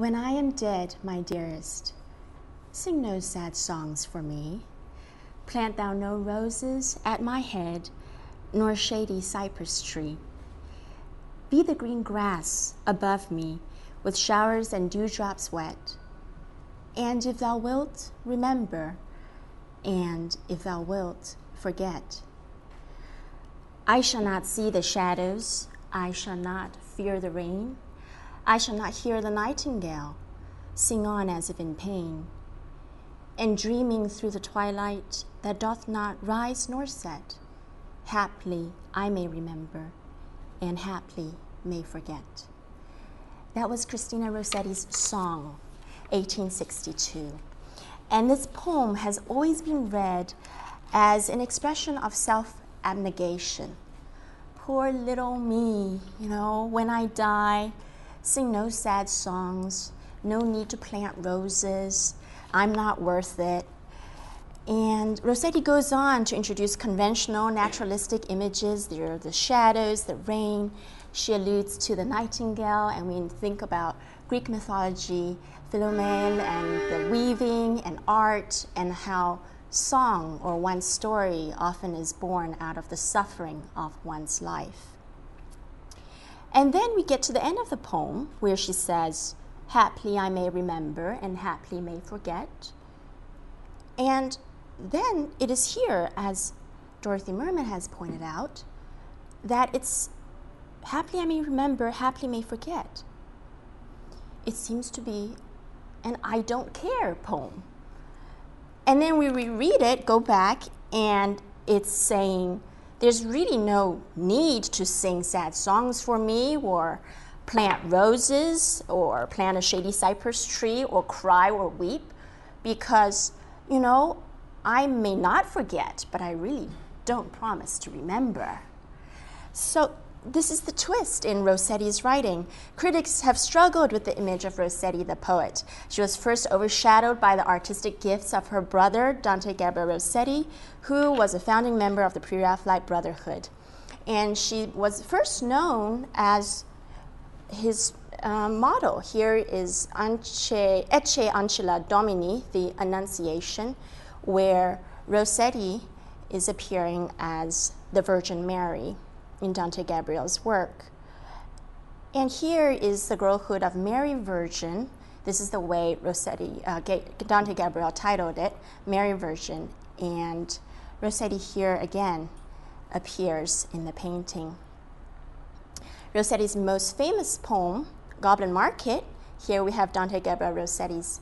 When I am dead, my dearest, sing no sad songs for me. Plant thou no roses at my head, nor shady cypress tree. Be the green grass above me, with showers and dewdrops wet. And if thou wilt, remember, and if thou wilt, forget. I shall not see the shadows, I shall not fear the rain, I shall not hear the nightingale sing on as if in pain. And dreaming through the twilight that doth not rise nor set, haply I may remember, and haply may forget. That was Christina Rossetti's song, 1862. And this poem has always been read as an expression of self-abnegation. Poor little me, when I die, sing no sad songs, no need to plant roses, I'm not worth it. And Rossetti goes on to introduce conventional naturalistic images. There are the shadows, the rain. She alludes to the nightingale, and we think about Greek mythology, Philomene, and the weaving and art, and how song or one's story often is born out of the suffering of one's life. And then we get to the end of the poem where she says, haply I may remember and haply may forget. And then it is here, as Dorothy Merman has pointed out, that it's haply I may remember, haply may forget. It seems to be an I don't care poem. And then we reread it, go back, and it's saying, there's really no need to sing sad songs for me, or plant roses, or plant a shady cypress tree, or cry or weep, because, I may not forget, but I really don't promise to remember. So this is the twist in Rossetti's writing. Critics have struggled with the image of Rossetti the poet. She was first overshadowed by the artistic gifts of her brother, Dante Gabriel Rossetti, who was a founding member of the Pre-Raphaelite Brotherhood. And she was first known as his model. Here is Ecce Ancilla Domini, the Annunciation, where Rossetti is appearing as the Virgin Mary in Dante Gabriel's work. And here is the girlhood of Mary Virgin. This is the way Dante Gabriel titled it, Mary Virgin. And Rossetti here again appears in the painting. Rossetti's most famous poem, Goblin Market, here we have Dante Gabriel Rossetti's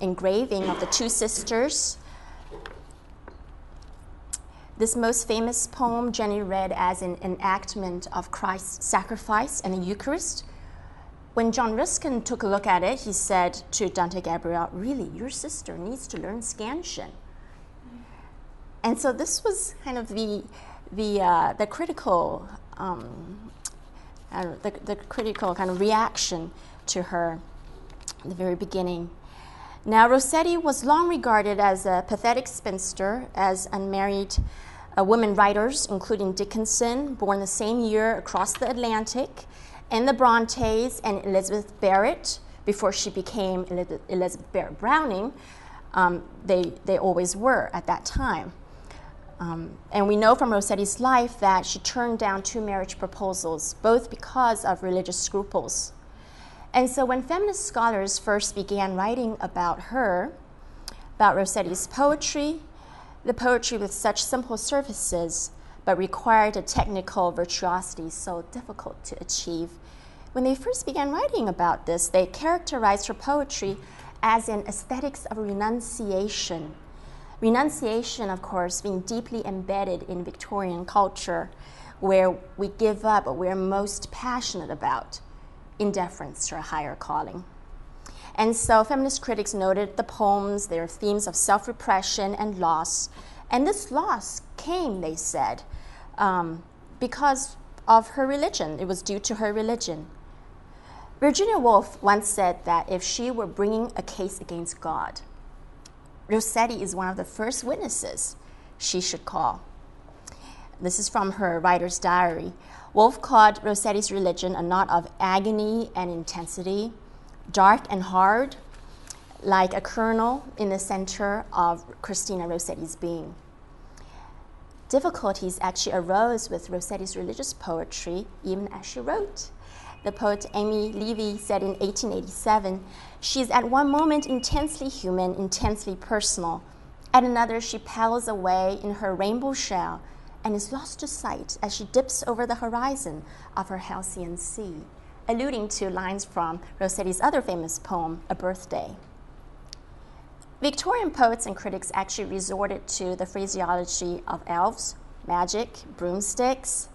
engraving of the two sisters. This most famous poem, Jenny read as an enactment of Christ's sacrifice and the Eucharist. When John Ruskin took a look at it, he said to Dante Gabriel, really, your sister needs to learn scansion. And so this was kind of the critical kind of reaction to her at the very beginning. Now, Rossetti was long regarded as a pathetic spinster, as unmarried women writers, including Dickinson, born the same year across the Atlantic, and the Brontes and Elizabeth Barrett, before she became Elizabeth Barrett Browning, they always were at that time. And we know from Rossetti's life that she turned down 2 marriage proposals, both because of religious scruples. And so when feminist scholars first began writing about her, about Rossetti's poetry, the poetry with such simple surfaces, but required a technical virtuosity so difficult to achieve, when they first began writing about this, they characterized her poetry as an aesthetics of renunciation. Renunciation, of course, being deeply embedded in Victorian culture, where we give up what we're most passionate about in deference to a higher calling. And so feminist critics noted the poems, their themes of self-repression and loss. And this loss came, they said, because of her religion. It was due to her religion. Virginia Woolf once said that if she were bringing a case against God, Rossetti is one of the first witnesses she should call. This is from her writer's diary. Woolf called Rossetti's religion a knot of agony and intensity, dark and hard, like a kernel in the center of Christina Rossetti's being. Difficulties actually arose with Rossetti's religious poetry even as she wrote. The poet Amy Levy said in 1887, "She is at one moment intensely human, intensely personal. At another, she paddles away in her rainbow shell and is lost to sight as she dips over the horizon of her halcyon sea," alluding to lines from Rossetti's other famous poem, A Birthday. Victorian poets and critics actually resorted to the phraseology of elves, magic, broomsticks,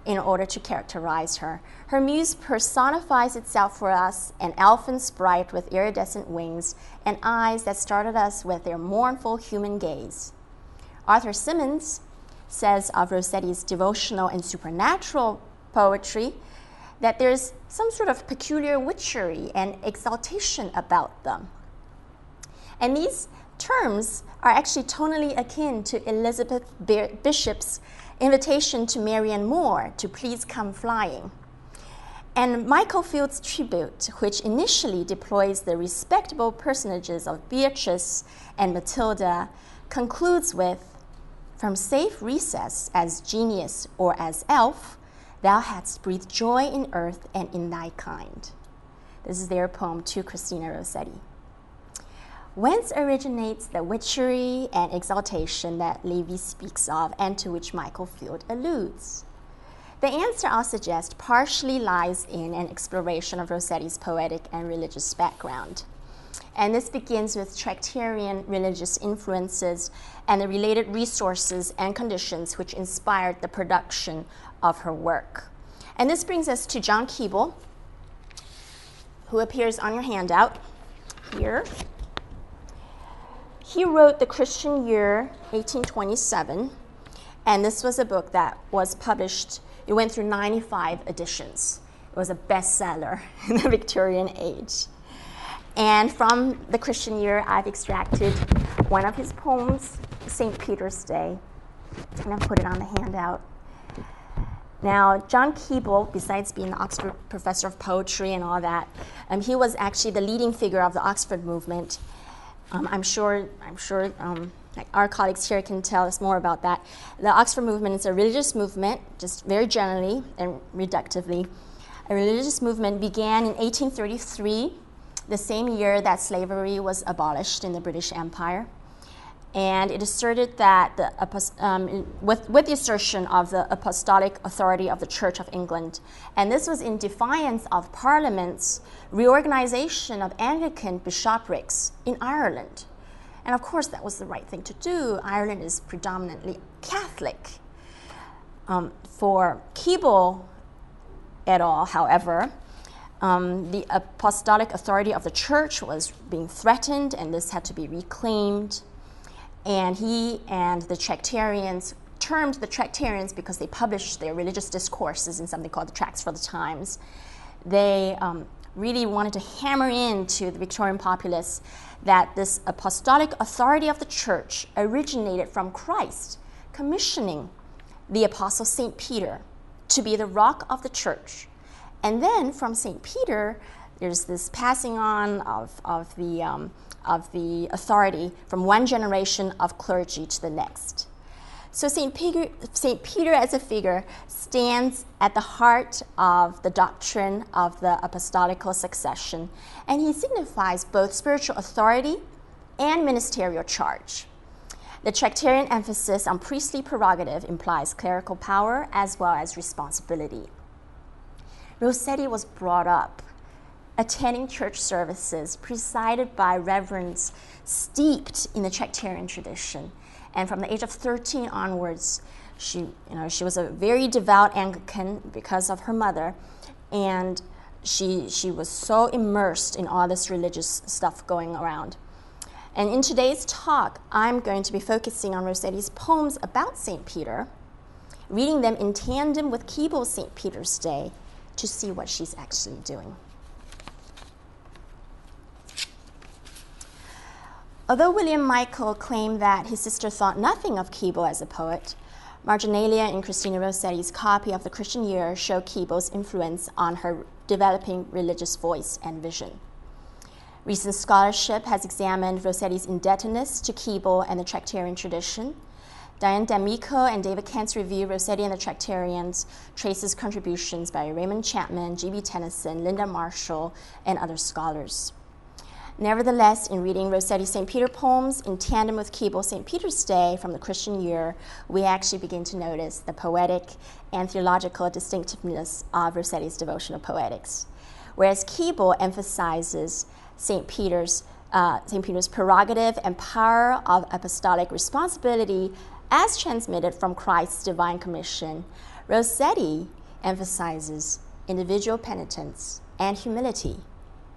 in order to characterize her. Her muse personifies itself for us, an elfin sprite with iridescent wings and eyes that startled us with their mournful human gaze. Arthur Symons says of Rossetti's devotional and supernatural poetry that there's some sort of peculiar witchery and exaltation about them. And these terms are actually tonally akin to Elizabeth Bishop's invitation to Marianne Moore to please come flying. And Michael Field's tribute, which initially deploys the respectable personages of Beatrice and Matilda, concludes with, "From safe recess as genius or as elf, thou hadst breathed joy in earth and in thy kind." This is their poem to Christina Rossetti. Whence originates the witchery and exaltation that Levy speaks of and to which Michael Field alludes? The answer, I'll suggest, partially lies in an exploration of Rossetti's poetic and religious background. And this begins with Tractarian religious influences and the related resources and conditions which inspired the production of her work. And this brings us to John Keble, who appears on your handout here. He wrote The Christian Year, 1827, and this was a book that was published. It went through 95 editions. It was a bestseller in the Victorian age. And from The Christian Year, I've extracted one of his poems, St. Peter's Day, and I've put it on the handout. Now, John Keble, besides being the Oxford professor of poetry and all that, he was actually the leading figure of the Oxford movement. I'm sure our colleagues here can tell us more about that. The Oxford movement is a religious movement, just very generally and reductively. A religious movement began in 1833, the same year that slavery was abolished in the British Empire. And it asserted that with the assertion of the apostolic authority of the Church of England. And this was in defiance of Parliament's reorganization of Anglican bishoprics in Ireland. And of course, that was the right thing to do. Ireland is predominantly Catholic. For Keble et al., however, the apostolic authority of the Church was being threatened, and this had to be reclaimed. And he and the Tractarians, termed the Tractarians because they published their religious discourses in something called the Tracts for the Times, they really wanted to hammer into the Victorian populace that this apostolic authority of the Church originated from Christ, commissioning the Apostle St. Peter to be the rock of the Church. And then from St. Peter, there's this passing on of the authority from one generation of clergy to the next. So St. Peter as a figure stands at the heart of the doctrine of the apostolical succession, and he signifies both spiritual authority and ministerial charge. The Tractarian emphasis on priestly prerogative implies clerical power as well as responsibility. Rossetti was brought up attending church services presided by reverends steeped in the Tractarian tradition. And from the age of 13 onwards, she was a very devout Anglican because of her mother, and she was so immersed in all this religious stuff going around. And in today's talk, I'm going to be focusing on Rossetti's poems about St. Peter, reading them in tandem with Keble's St. Peter's Day to see what she's actually doing. Although William Michael claimed that his sister thought nothing of Keble as a poet, marginalia in Christina Rossetti's copy of The Christian Year show Keble's influence on her developing religious voice and vision. Recent scholarship has examined Rossetti's indebtedness to Keble and the Tractarian tradition. Diane D'Amico and David Kent's review, Rossetti and the Tractarians, traces contributions by Raymond Chapman, G.B. Tennyson, Linda Marshall, and other scholars. Nevertheless, in reading Rossetti's St. Peter poems in tandem with Keble's St. Peter's Day from the Christian year, we actually begin to notice the poetic and theological distinctiveness of Rossetti's devotional poetics. Whereas Keble emphasizes St. Peter's prerogative and power of apostolic responsibility as transmitted from Christ's divine commission, Rossetti emphasizes individual penitence and humility,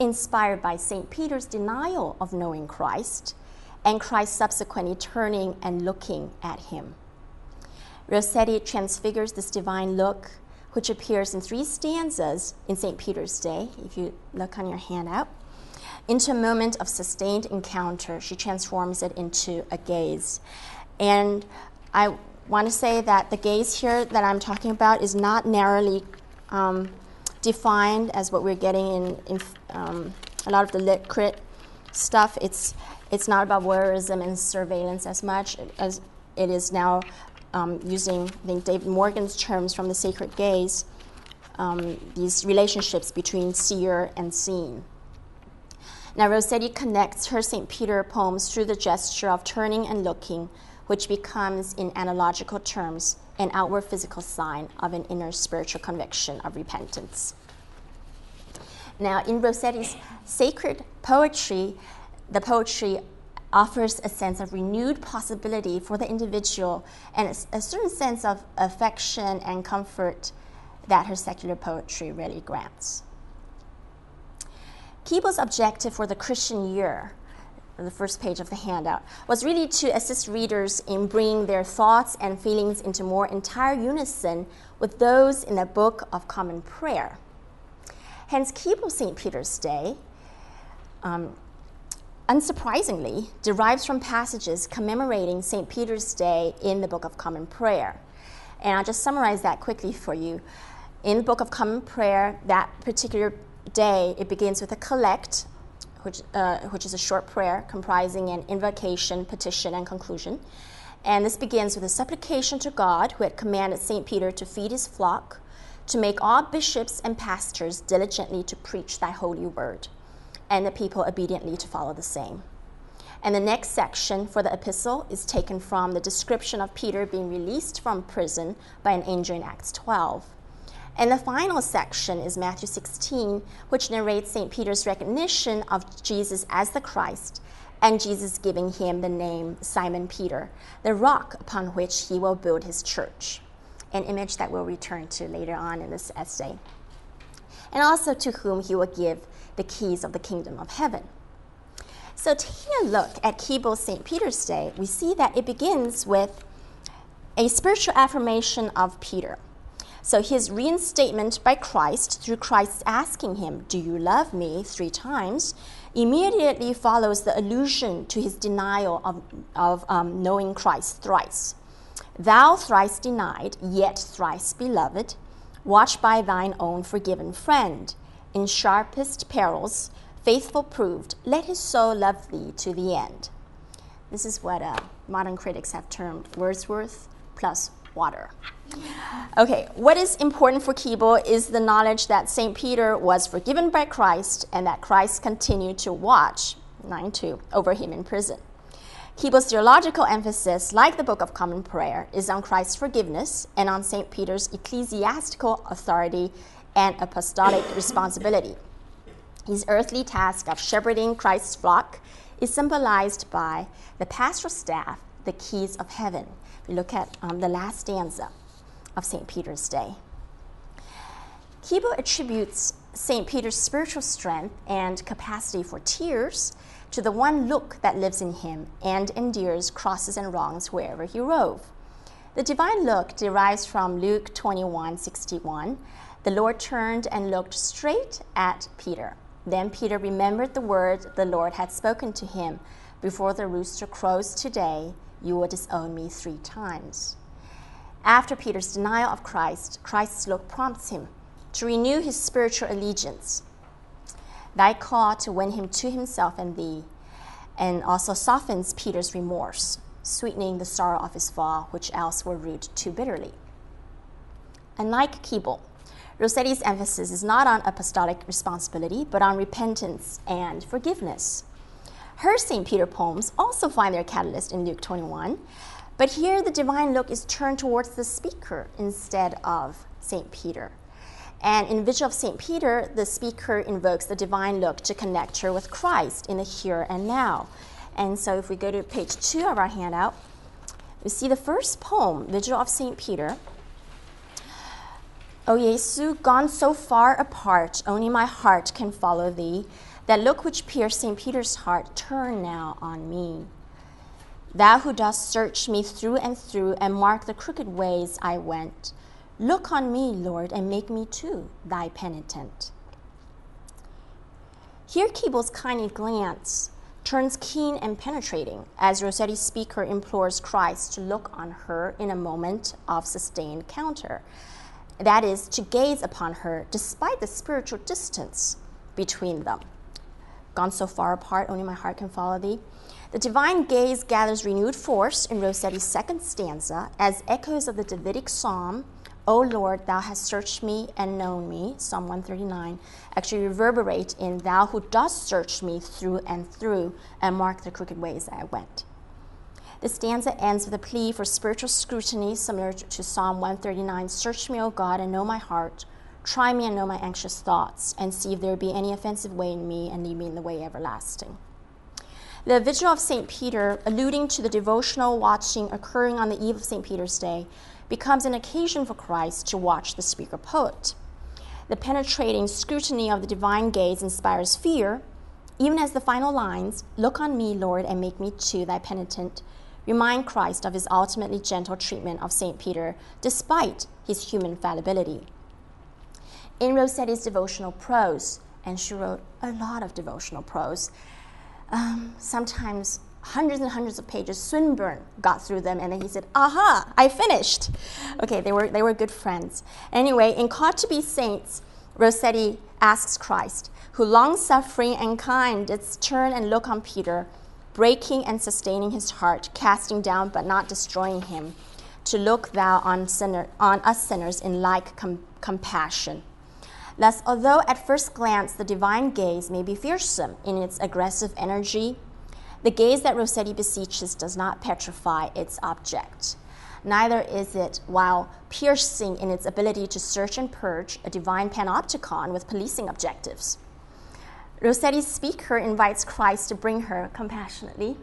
inspired by St. Peter's denial of knowing Christ and Christ subsequently turning and looking at him. Rossetti transfigures this divine look, which appears in 3 stanzas in St. Peter's Day, if you look on your handout, into a moment of sustained encounter. She transforms it into a gaze. And I want to say that the gaze here that I'm talking about is not narrowly defined as what we're getting in a lot of the lit crit stuff. It's not about voyeurism and surveillance as much as it is now using, I think, David Morgan's terms from the sacred gaze, these relationships between seer and seen. Now, Rossetti connects her St. Peter poems through the gesture of turning and looking, which becomes, in analogical terms, an outward physical sign of an inner spiritual conviction of repentance. Now, in Rossetti's sacred poetry, the poetry offers a sense of renewed possibility for the individual and a certain sense of affection and comfort that her secular poetry really grants. Keble's objective for the Christian year, on the first page of the handout, was really to assist readers in bringing their thoughts and feelings into more entire unison with those in the Book of Common Prayer. Hence, Keble's St. Peter's Day, unsurprisingly, derives from passages commemorating St. Peter's Day in the Book of Common Prayer. And I'll just summarize that quickly for you. In the Book of Common Prayer, that particular day, it begins with a collect, which is a short prayer comprising an invocation, petition, and conclusion. And this begins with a supplication to God, who had commanded St. Peter to feed his flock, to make all bishops and pastors diligently to preach thy holy word, and the people obediently to follow the same. And the next section for the epistle is taken from the description of Peter being released from prison by an angel in Acts 12. And the final section is Matthew 16, which narrates St. Peter's recognition of Jesus as the Christ, and Jesus giving him the name Simon Peter, the rock upon which he will build his church, an image that we'll return to later on in this essay, and also to whom he will give the keys of the kingdom of heaven. So taking a look at Keble's St. Peter's Day, we see that it begins with a spiritual affirmation of Peter. So his reinstatement by Christ, through Christ asking him, "Do you love me?" 3 times, immediately follows the allusion to his denial of knowing Christ thrice. "Thou thrice denied, yet thrice beloved, watch by thine own forgiven friend. In sharpest perils, faithful proved, let his soul love thee to the end." This is what modern critics have termed Wordsworth plus water. Okay, what is important for Keble is the knowledge that St. Peter was forgiven by Christ and that Christ continued to watch, 9:2, over him in prison. Keble's theological emphasis, like the Book of Common Prayer, is on Christ's forgiveness and on St. Peter's ecclesiastical authority and apostolic responsibility. His earthly task of shepherding Christ's flock is symbolized by the pastoral staff, the keys of heaven. We look at the last stanza of St. Peter's Day. Keble attributes St. Peter's spiritual strength and capacity for tears to the one look that lives in him and endures crosses and wrongs wherever he rove. The divine look derives from Luke 21:61. "The Lord turned and looked straight at Peter. Then Peter remembered the word the Lord had spoken to him, 'Before the rooster crows today, you will disown me 3 times.'" After Peter's denial of Christ, Christ's look prompts him to renew his spiritual allegiance. thy call to win him to himself and thee, and also softens Peter's remorse, sweetening the sorrow of his fall, which else were rued too bitterly. Unlike Keble, Rossetti's emphasis is not on apostolic responsibility, but on repentance and forgiveness. Her St. Peter poems also find their catalyst in Luke 21, but here the divine look is turned towards the speaker instead of St. Peter. And in Vigil of St. Peter, the speaker invokes the divine look to connect her with Christ in the here and now. And so if we go to page 2 of our handout, we see the first poem, Vigil of St. Peter. O Jesu, gone so far apart, only my heart can follow thee. That look which pierced St. Peter's heart, turn now on me. Thou who dost search me through and mark the crooked ways I went, look on me, Lord, and make me too thy penitent. Here Keble's kindly glance turns keen and penetrating as Rossetti's speaker implores Christ to look on her in a moment of sustained encounter. That is, to gaze upon her despite the spiritual distance between them. Gone so far apart, only my heart can follow thee. The divine gaze gathers renewed force in Rossetti's second stanza as echoes of the Davidic psalm, O Lord, thou hast searched me and known me, Psalm 139, actually reverberate in thou who dost search me through and mark the crooked ways I went. The stanza ends with a plea for spiritual scrutiny similar to Psalm 139, search me, O God, and know my heart. Try me and know my anxious thoughts, and see if there be any offensive way in me, and lead me in the way everlasting. The Vigil of St. Peter, alluding to the devotional watching occurring on the eve of St. Peter's Day, becomes an occasion for Christ to watch the speaker poet. The penetrating scrutiny of the divine gaze inspires fear, even as the final lines, look on me, Lord, and make me too thy penitent, remind Christ of his ultimately gentle treatment of St. Peter, despite his human fallibility. In Rossetti's devotional prose, and she wrote a lot of devotional prose, sometimes hundreds and hundreds of pages. Swinburne got through them, and then he said, aha, I finished. Okay, they were good friends. Anyway, in Called to be Saints, Rossetti asks Christ, who long-suffering and kind didst turn and look on Peter, breaking and sustaining his heart, casting down but not destroying him, to look thou on us sinners in like compassion. Thus, although at first glance the divine gaze may be fearsome in its aggressive energy, the gaze that Rossetti beseeches does not petrify its object. Neither is it, while piercing in its ability to search and purge, a divine panopticon with policing objectives. Rossetti's speaker invites Christ to bring her compassionately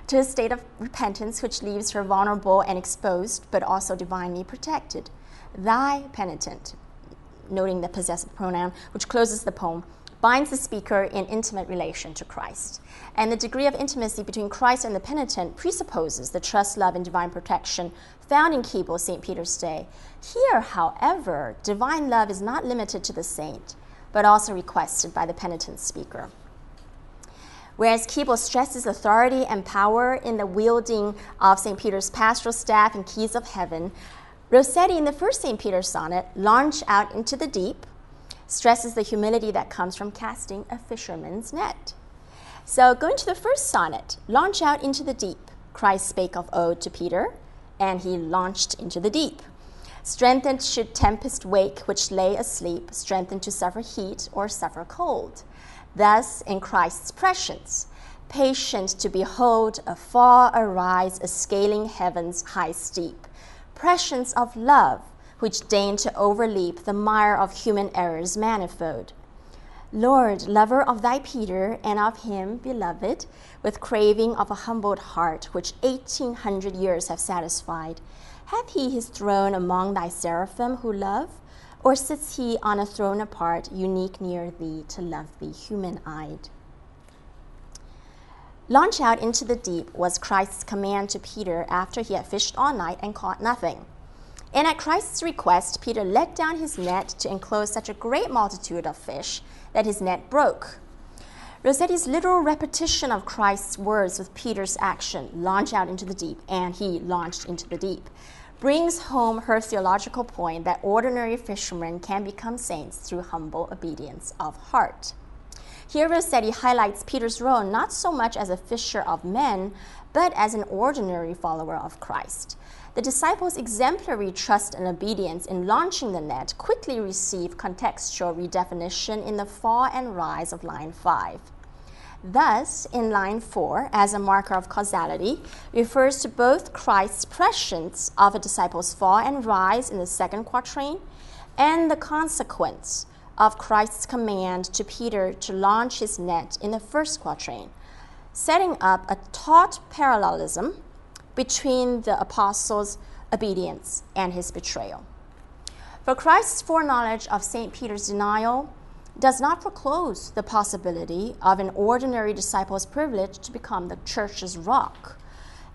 to a state of repentance which leaves her vulnerable and exposed, but also divinely protected. Thy penitent, noting the possessive pronoun, which closes the poem, binds the speaker in intimate relation to Christ. And the degree of intimacy between Christ and the penitent presupposes the trust, love, and divine protection found in Keble's St. Peter's Day. Here, however, divine love is not limited to the saint, but also requested by the penitent speaker. Whereas Keble stresses authority and power in the wielding of St. Peter's pastoral staff and keys of heaven, Rossetti, in the first St. Peter sonnet, Launch Out into the Deep, stresses the humility that comes from casting a fisherman's net. So going to the first sonnet, Launch Out into the Deep, Christ spake of old to Peter, and he launched into the deep. Strengthened should tempest wake which lay asleep, strengthened to suffer heat or suffer cold. Thus, in Christ's prescience, patient to behold afar arise a scaling heaven's high steep, prescience of love, which deign to overleap the mire of human errors manifold. Lord, lover of thy Peter, and of him beloved, with craving of a humbled heart, which 1800 years have satisfied, hath he his throne among thy seraphim who love, or sits he on a throne apart, unique near thee to love thee human-eyed? Launch out into the deep was Christ's command to Peter after he had fished all night and caught nothing. And at Christ's request, Peter let down his net to enclose such a great multitude of fish that his net broke. Rossetti's literal repetition of Christ's words with Peter's action, launch out into the deep, and he launched into the deep, brings home her theological point that ordinary fishermen can become saints through humble obedience of heart. Here Rossetti highlights Peter's role not so much as a fisher of men, but as an ordinary follower of Christ. The disciples' exemplary trust and obedience in launching the net quickly receive contextual redefinition in the fall and rise of line 5. Thus, in line 4, as a marker of causality, refers to both Christ's prescience of a disciple's fall and rise in the second quatrain, and the consequence of Christ's command to Peter to launch his net in the first quatrain, setting up a taut parallelism between the apostles' obedience and his betrayal. For Christ's foreknowledge of St. Peter's denial does not foreclose the possibility of an ordinary disciple's privilege to become the church's rock.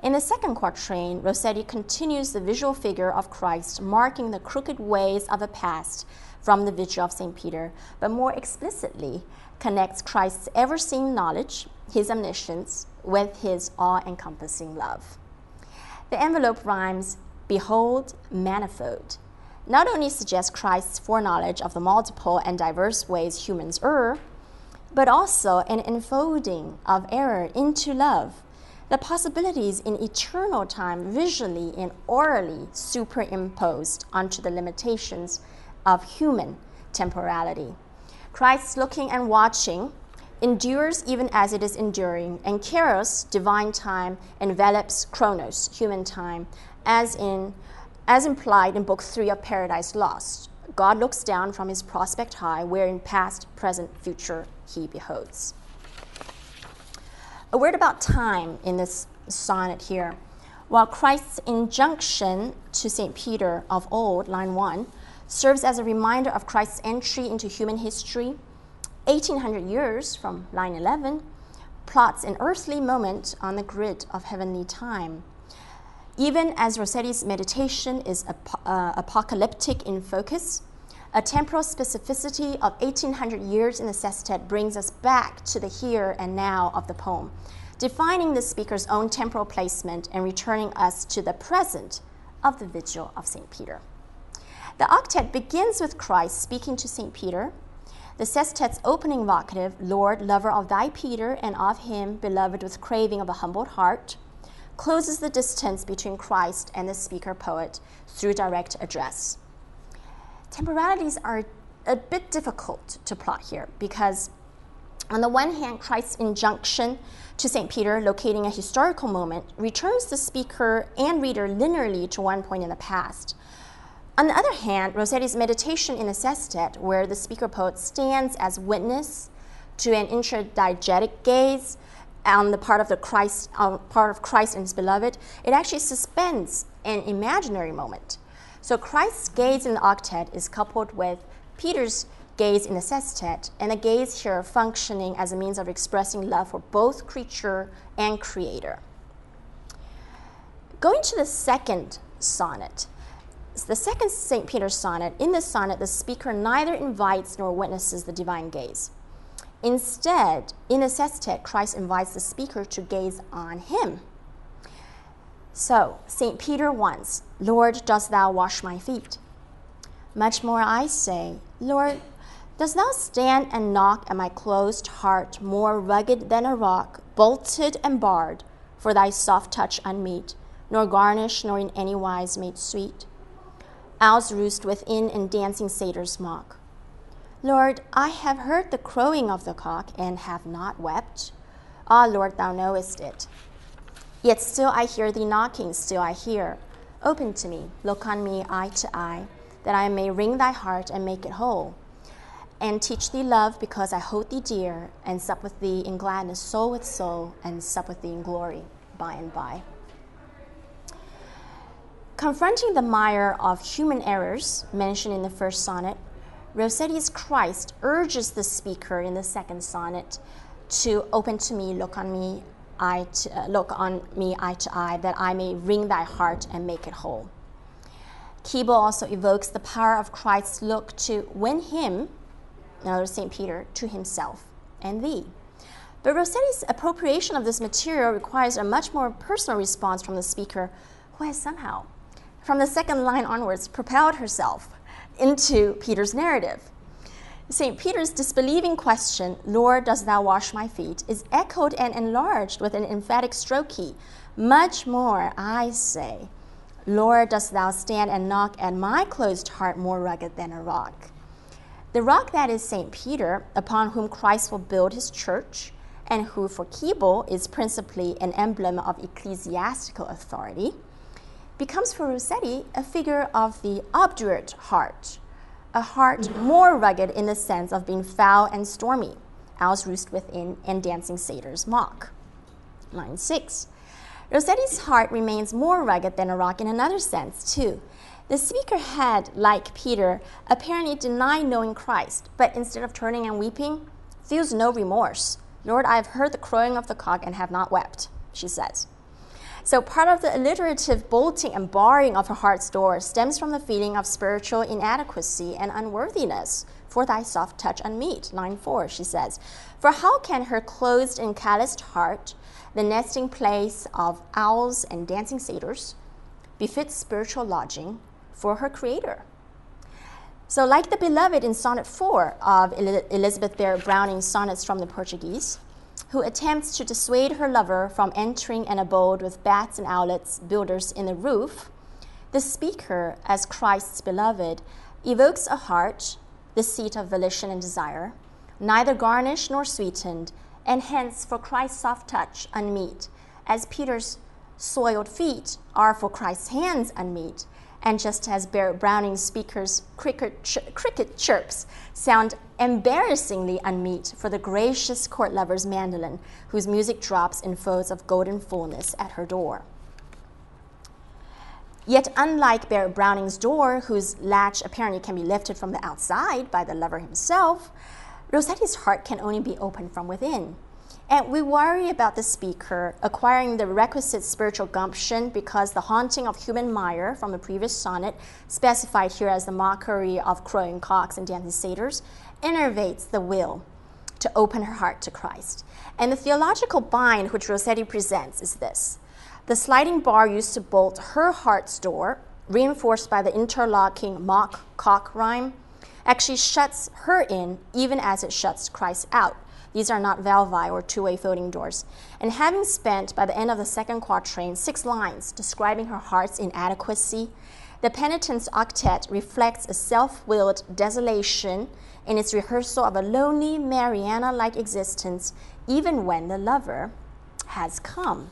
In the second quatrain, Rossetti continues the visual figure of Christ marking the crooked ways of the past from the vigil of St. Peter, but more explicitly connects Christ's ever-seeing knowledge, his omniscience, with his all-encompassing love. The envelope rhymes, "Behold, manifold," not only suggests Christ's foreknowledge of the multiple and diverse ways humans err, but also an enfolding of error into love, the possibilities in eternal time visually and orally superimposed onto the limitations of human temporality. Christ's looking and watching endures even as it is enduring, and kairos, divine time, envelops chronos, human time, as implied in Book 3 of Paradise Lost. God looks down from his prospect high, where in past, present, future he beholds. A word about time in this sonnet here. While Christ's injunction to St. Peter of old, line 1, serves as a reminder of Christ's entry into human history, 1800 years from line 11 plots an earthly moment on the grid of heavenly time. Even as Rossetti's meditation is apocalyptic in focus, a temporal specificity of 1800 years in the sestet brings us back to the here and now of the poem, defining the speaker's own temporal placement and returning us to the present of the vigil of St. Peter. The octet begins with Christ speaking to St. Peter. The sestet's opening vocative, "Lord, lover of thy Peter, and of him, beloved with craving of a humbled heart," closes the distance between Christ and the speaker-poet through direct address. Temporalities are a bit difficult to plot here because, on the one hand, Christ's injunction to St. Peter, locating a historical moment, returns the speaker and reader linearly to one point in the past. On the other hand, Rossetti's meditation in the sestet, where the speaker-poet stands as witness to an intradiegetic gaze on the part of Christ and his beloved, it actually suspends an imaginary moment. So Christ's gaze in the octet is coupled with Peter's gaze in the sestet, and the gaze here functioning as a means of expressing love for both creature and creator. Going to the second sonnet, the second St. Peter sonnet, in this sonnet, the speaker neither invites nor witnesses the divine gaze. Instead, in the sestet, Christ invites the speaker to gaze on him. So, St. Peter once, "Lord, dost thou wash my feet?" Much more I say, "Lord, dost thou stand and knock at my closed heart, more rugged than a rock, bolted and barred, for thy soft touch unmeet, nor garnished, nor in any wise made sweet? Owls roost within, and dancing satyrs mock. Lord, I have heard the crowing of the cock, and have not wept. Ah, Lord, thou knowest it. Yet still I hear thee knocking, still I hear. Open to me, look on me eye to eye, that I may wring thy heart and make it whole, and teach thee love because I hold thee dear, and sup with thee in gladness, soul with soul, and sup with thee in glory by and by." Confronting the mire of human errors mentioned in the first sonnet, Rossetti's Christ urges the speaker in the second sonnet to open to me, look on me eye to eye, that I may wring thy heart and make it whole. Keble also evokes the power of Christ's look to win him, in other words, St. Peter, to himself and thee. But Rossetti's appropriation of this material requires a much more personal response from the speaker, who has somehow, from the second line onwards, propelled herself into Peter's narrative. St. Peter's disbelieving question, Lord, dost thou wash my feet, is echoed and enlarged with an emphatic stroke. Much more, I say, Lord, dost thou stand and knock at my closed heart more rugged than a rock? The rock that is St. Peter, upon whom Christ will build his church, and who for Keble is principally an emblem of ecclesiastical authority, becomes for Rossetti a figure of the obdurate heart, a heart more rugged in the sense of being foul and stormy, owls roost within and dancing satyrs mock. Line 6. Rossetti's heart remains more rugged than a rock in another sense, too. The speaker had, like Peter, apparently denied knowing Christ, but instead of turning and weeping, feels no remorse. Lord, I have heard the crowing of the cock and have not wept, she says. So part of the alliterative bolting and barring of her heart's door stems from the feeling of spiritual inadequacy and unworthiness. For thy soft touch unmeet, line 4, she says. For how can her closed and calloused heart, the nesting place of owls and dancing satyrs, befit spiritual lodging for her Creator? So like the beloved in Sonnet 4 of Elizabeth Barrett Browning's Sonnets from the Portuguese, who attempts to dissuade her lover from entering an abode with bats and owlets, builders in the roof, the speaker, as Christ's beloved, evokes a heart, the seat of volition and desire, neither garnished nor sweetened, and hence for Christ's soft touch unmeet, as Peter's soiled feet are for Christ's hands unmeet, and just as Barrett Browning's speaker's cricket chirps sound embarrassingly unmeet for the gracious court lover's mandolin, whose music drops in folds of golden fullness at her door. Yet unlike Barrett Browning's door, whose latch apparently can be lifted from the outside by the lover himself, Rossetti's heart can only be opened from within. And we worry about the speaker acquiring the requisite spiritual gumption because the haunting of human mire from the previous sonnet, specified here as the mockery of crowing cocks and dancing satyrs, innervates the will to open her heart to Christ. And the theological bind which Rossetti presents is this. The sliding bar used to bolt her heart's door, reinforced by the interlocking mock cock rhyme, actually shuts her in even as it shuts Christ out. These are not valvi or two-way folding doors. And having spent, by the end of the second quatrain, 6 lines describing her heart's inadequacy, the penitent's octet reflects a self-willed desolation in its rehearsal of a lonely Mariana-like existence, even when the lover has come.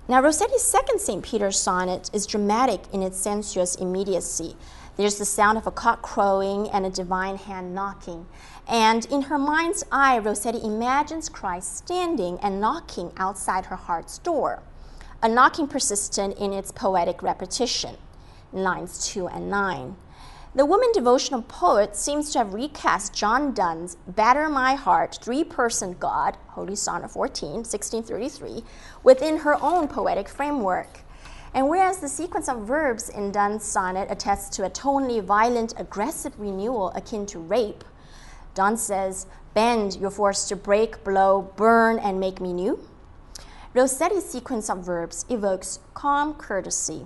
Now, Rossetti's second St. Peter sonnet is dramatic in its sensuous immediacy. There's the sound of a cock crowing and a divine hand knocking. And in her mind's eye, Rossetti imagines Christ standing and knocking outside her heart's door, a knocking persistent in its poetic repetition, in lines 2 and 9. The woman devotional poet seems to have recast John Donne's Batter My Heart, three-person God, Holy Sonnet 14, 1633, within her own poetic framework. And whereas the sequence of verbs in Donne's sonnet attests to a tonally violent, aggressive renewal akin to rape, Donne says, bend, you're forced to break, blow, burn, and make me new. Rossetti's sequence of verbs evokes calm courtesy.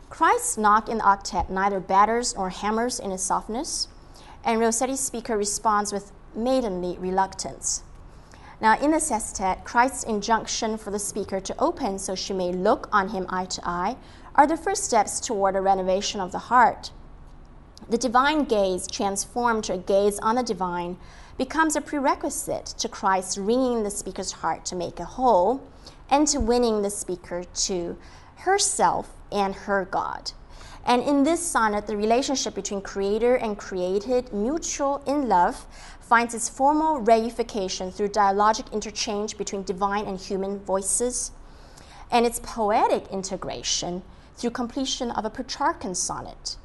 Christ's knock in the octet neither batters nor hammers in its softness, and Rossetti's speaker responds with maidenly reluctance. Now, in the sestet, Christ's injunction for the speaker to open so she may look on him eye to eye are the first steps toward a renovation of the heart. The divine gaze, transformed to a gaze on the divine, becomes a prerequisite to Christ wringing the speaker's heart to make a whole, and to winning the speaker to herself and her God. And in this sonnet, the relationship between creator and created, mutual in love, finds its formal reification through dialogic interchange between divine and human voices, and its poetic integration through completion of a Petrarchan sonnet,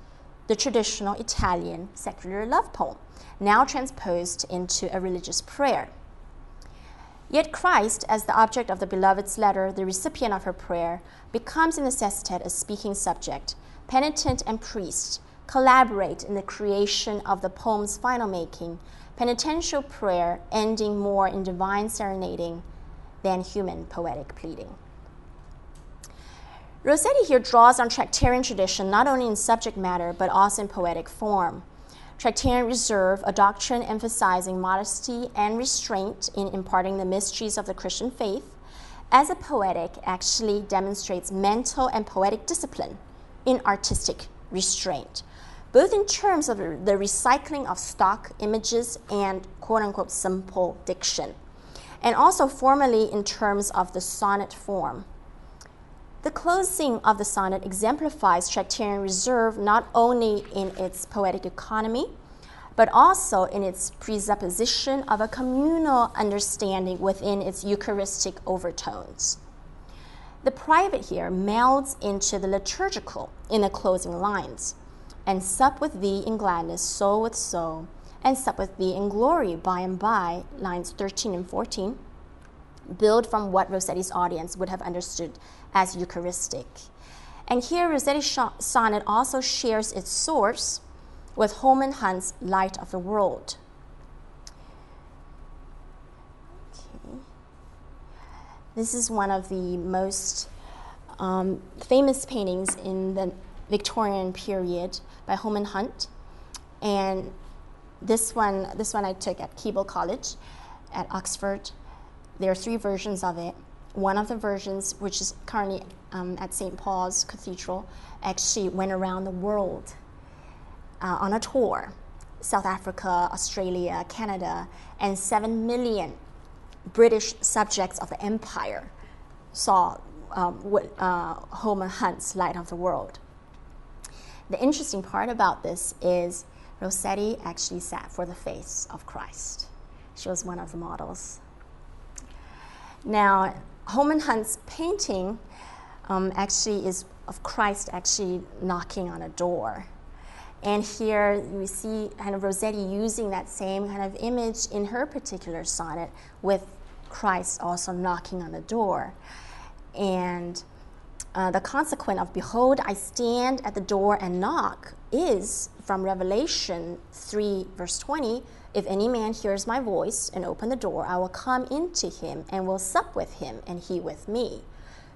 the traditional Italian secular love poem, now transposed into a religious prayer. Yet Christ, as the object of the beloved's letter, the recipient of her prayer, becomes in the sestet a speaking subject. Penitent and priest collaborate in the creation of the poem's final making, penitential prayer ending more in divine serenading than human poetic pleading. Rossetti here draws on Tractarian tradition not only in subject matter but also in poetic form. Tractarian reserve, a doctrine emphasizing modesty and restraint in imparting the mysteries of the Christian faith, as a poetic actually demonstrates mental and poetic discipline in artistic restraint, both in terms of the recycling of stock images and quote-unquote simple diction, and also formally in terms of the sonnet form. The closing of the sonnet exemplifies Tractarian reserve not only in its poetic economy, but also in its presupposition of a communal understanding within its Eucharistic overtones. The private here melds into the liturgical in the closing lines, and sup with thee in gladness, soul with soul, and sup with thee in glory by and by, lines 13 and 14, build from what Rossetti's audience would have understood as Eucharistic. And here Rossetti's sonnet also shares its source with Holman Hunt's Light of the World. Okay. This is one of the most famous paintings in the Victorian period by Holman Hunt. And this one I took at Keble College at Oxford. There are 3 versions of it. One of the versions, which is currently at St. Paul's Cathedral, actually went around the world on a tour. South Africa, Australia, Canada, and 7 million British subjects of the empire saw Holman Hunt's Light of the World. The interesting part about this is Rossetti actually sat for the face of Christ. She was one of the models. Now, Holman Hunt's painting actually is of Christ actually knocking on a door. And here we see kind of Rossetti using that same kind of image in her particular sonnet with Christ also knocking on the door. And the consequent of behold, I stand at the door and knock is from Revelation 3, verse 20, if any man hears my voice and open the door, I will come into him and will sup with him and he with me.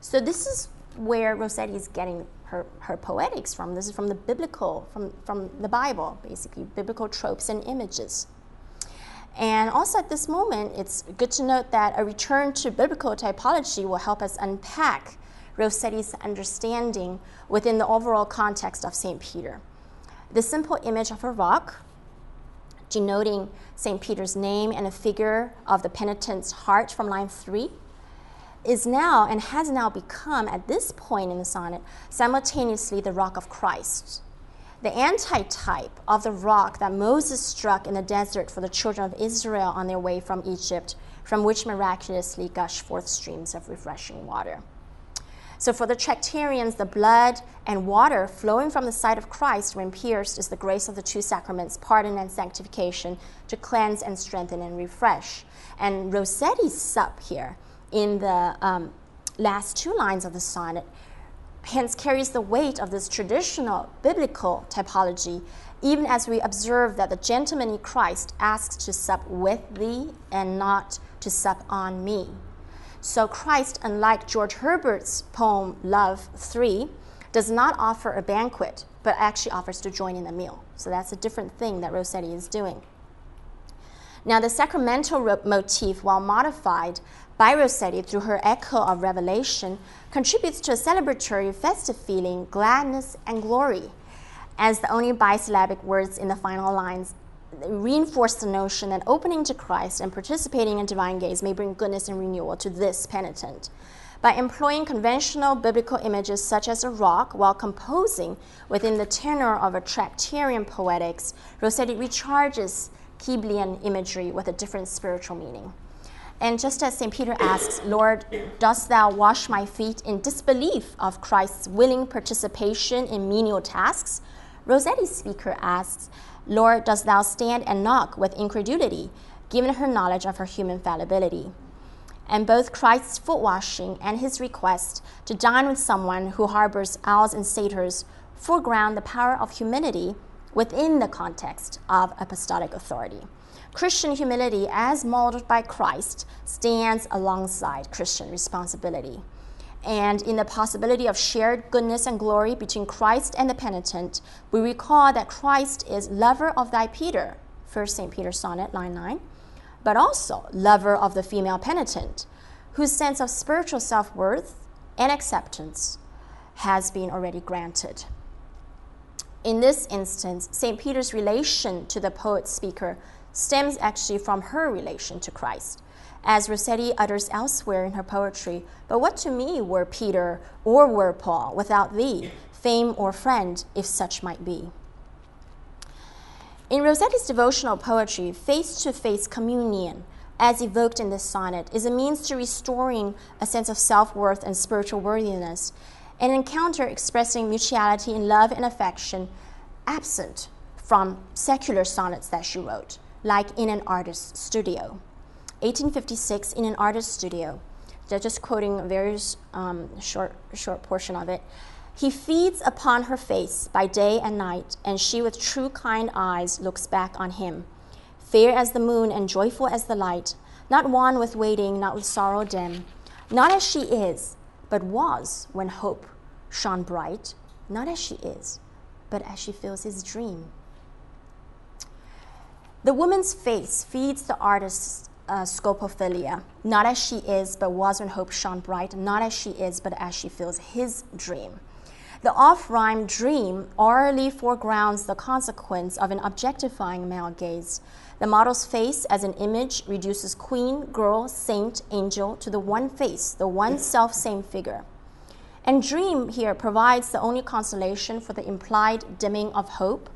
So this is where Rossetti is getting her poetics from. This is from the biblical, from the Bible, basically, biblical tropes and images. And also at this moment, it's good to note that a return to biblical typology will help us unpack Rossetti's understanding within the overall context of St. Peter. The simple image of a rock, denoting St. Peter's name and a figure of the penitent's heart from line 3, is now and has now become, at this point in the sonnet, simultaneously the rock of Christ, the antitype of the rock that Moses struck in the desert for the children of Israel on their way from Egypt, from which miraculously gushed forth streams of refreshing water. So for the Tractarians, the blood and water flowing from the side of Christ when pierced is the grace of the 2 sacraments, pardon and sanctification, to cleanse and strengthen and refresh. And Rossetti's sup here in the last 2 lines of the sonnet hence carries the weight of this traditional biblical typology, even as we observe that the gentlemanly Christ asks to sup with thee and not to sup on me. So Christ, unlike George Herbert's poem Love 3, does not offer a banquet, but actually offers to join in the meal. So that's a different thing that Rossetti is doing. Now, the sacramental motif, while modified by Rossetti through her echo of Revelation, contributes to a celebratory, festive feeling, gladness, and glory, as the only bisyllabic words in the final lines reinforce the notion that opening to Christ and participating in divine gaze may bring goodness and renewal to this penitent. By employing conventional biblical images such as a rock while composing within the tenor of a Tractarian poetics, Rossetti recharges Keblean imagery with a different spiritual meaning. And just as St. Peter asks, Lord, dost thou wash my feet in disbelief of Christ's willing participation in menial tasks, Rossetti's speaker asks, Lord, dost thou stand and knock with incredulity, given her knowledge of her human fallibility? And both Christ's foot washing and his request to dine with someone who harbors owls and satyrs foreground the power of humility within the context of apostolic authority. Christian humility, as modeled by Christ, stands alongside Christian responsibility. And in the possibility of shared goodness and glory between Christ and the penitent, we recall that Christ is lover of thy Peter, 1 St. Peter sonnet, line 9, but also lover of the female penitent, whose sense of spiritual self-worth and acceptance has been already granted. In this instance, St. Peter's relation to the poet-speaker stems actually from her relation to Christ. As Rossetti utters elsewhere in her poetry, but what to me were Peter or were Paul without thee, fame or friend, if such might be. In Rossetti's devotional poetry, face-to-face communion, as evoked in this sonnet, is a means to restoring a sense of self-worth and spiritual worthiness, an encounter expressing mutuality in love and affection, absent from secular sonnets that she wrote, like In an Artist's Studio. 1856, In an Artist's Studio. Just quoting a very short portion of it. He feeds upon her face by day and night, and she with true kind eyes looks back on him. Fair as the moon and joyful as the light, not wan with waiting, not with sorrow dim, not as she is, but was when hope shone bright, not as she is, but as she feels his dream. The woman's face feeds the artist's scopophilia, not as she is, but was when hope shone bright, not as she is, but as she feels his dream. The off-rhyme dream orally foregrounds the consequence of an objectifying male gaze. The model's face as an image reduces queen, girl, saint, angel to the one face, the one self-same figure. And dream here provides the only consolation for the implied dimming of hope,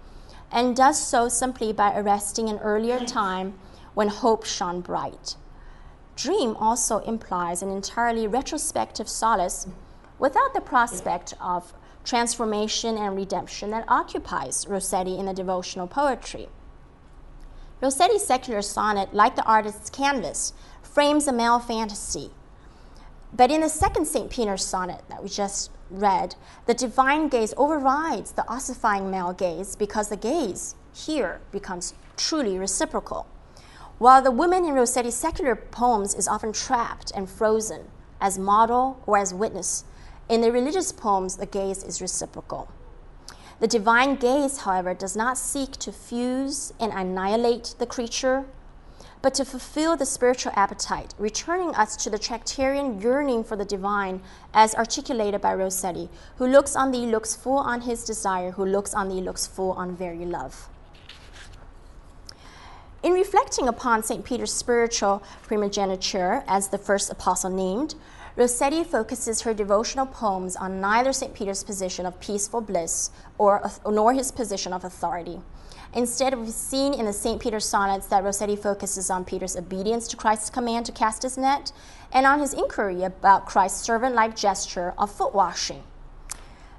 and does so simply by arresting an earlier time when hope shone bright. Dream also implies an entirely retrospective solace without the prospect of transformation and redemption that occupies Rossetti in the devotional poetry. Rossetti's secular sonnet, like the artist's canvas, frames a male fantasy. But in the second St. Peter sonnet that we just read, the divine gaze overrides the ossifying male gaze because the gaze here becomes truly reciprocal. While the woman in Rossetti's secular poems is often trapped and frozen as model or as witness, in the religious poems, the gaze is reciprocal. The divine gaze, however, does not seek to fuse and annihilate the creature, but to fulfill the spiritual appetite, returning us to the Tractarian yearning for the divine as articulated by Rossetti, who looks on thee, looks full on his desire, who looks on thee, looks full on very love. In reflecting upon St. Peter's spiritual primogeniture as the first apostle named, Rossetti focuses her devotional poems on neither St. Peter's position of peaceful bliss nor his position of authority. Instead, we've seen in the St. Peter sonnets that Rossetti focuses on Peter's obedience to Christ's command to cast his net and on his inquiry about Christ's servant-like gesture of foot washing.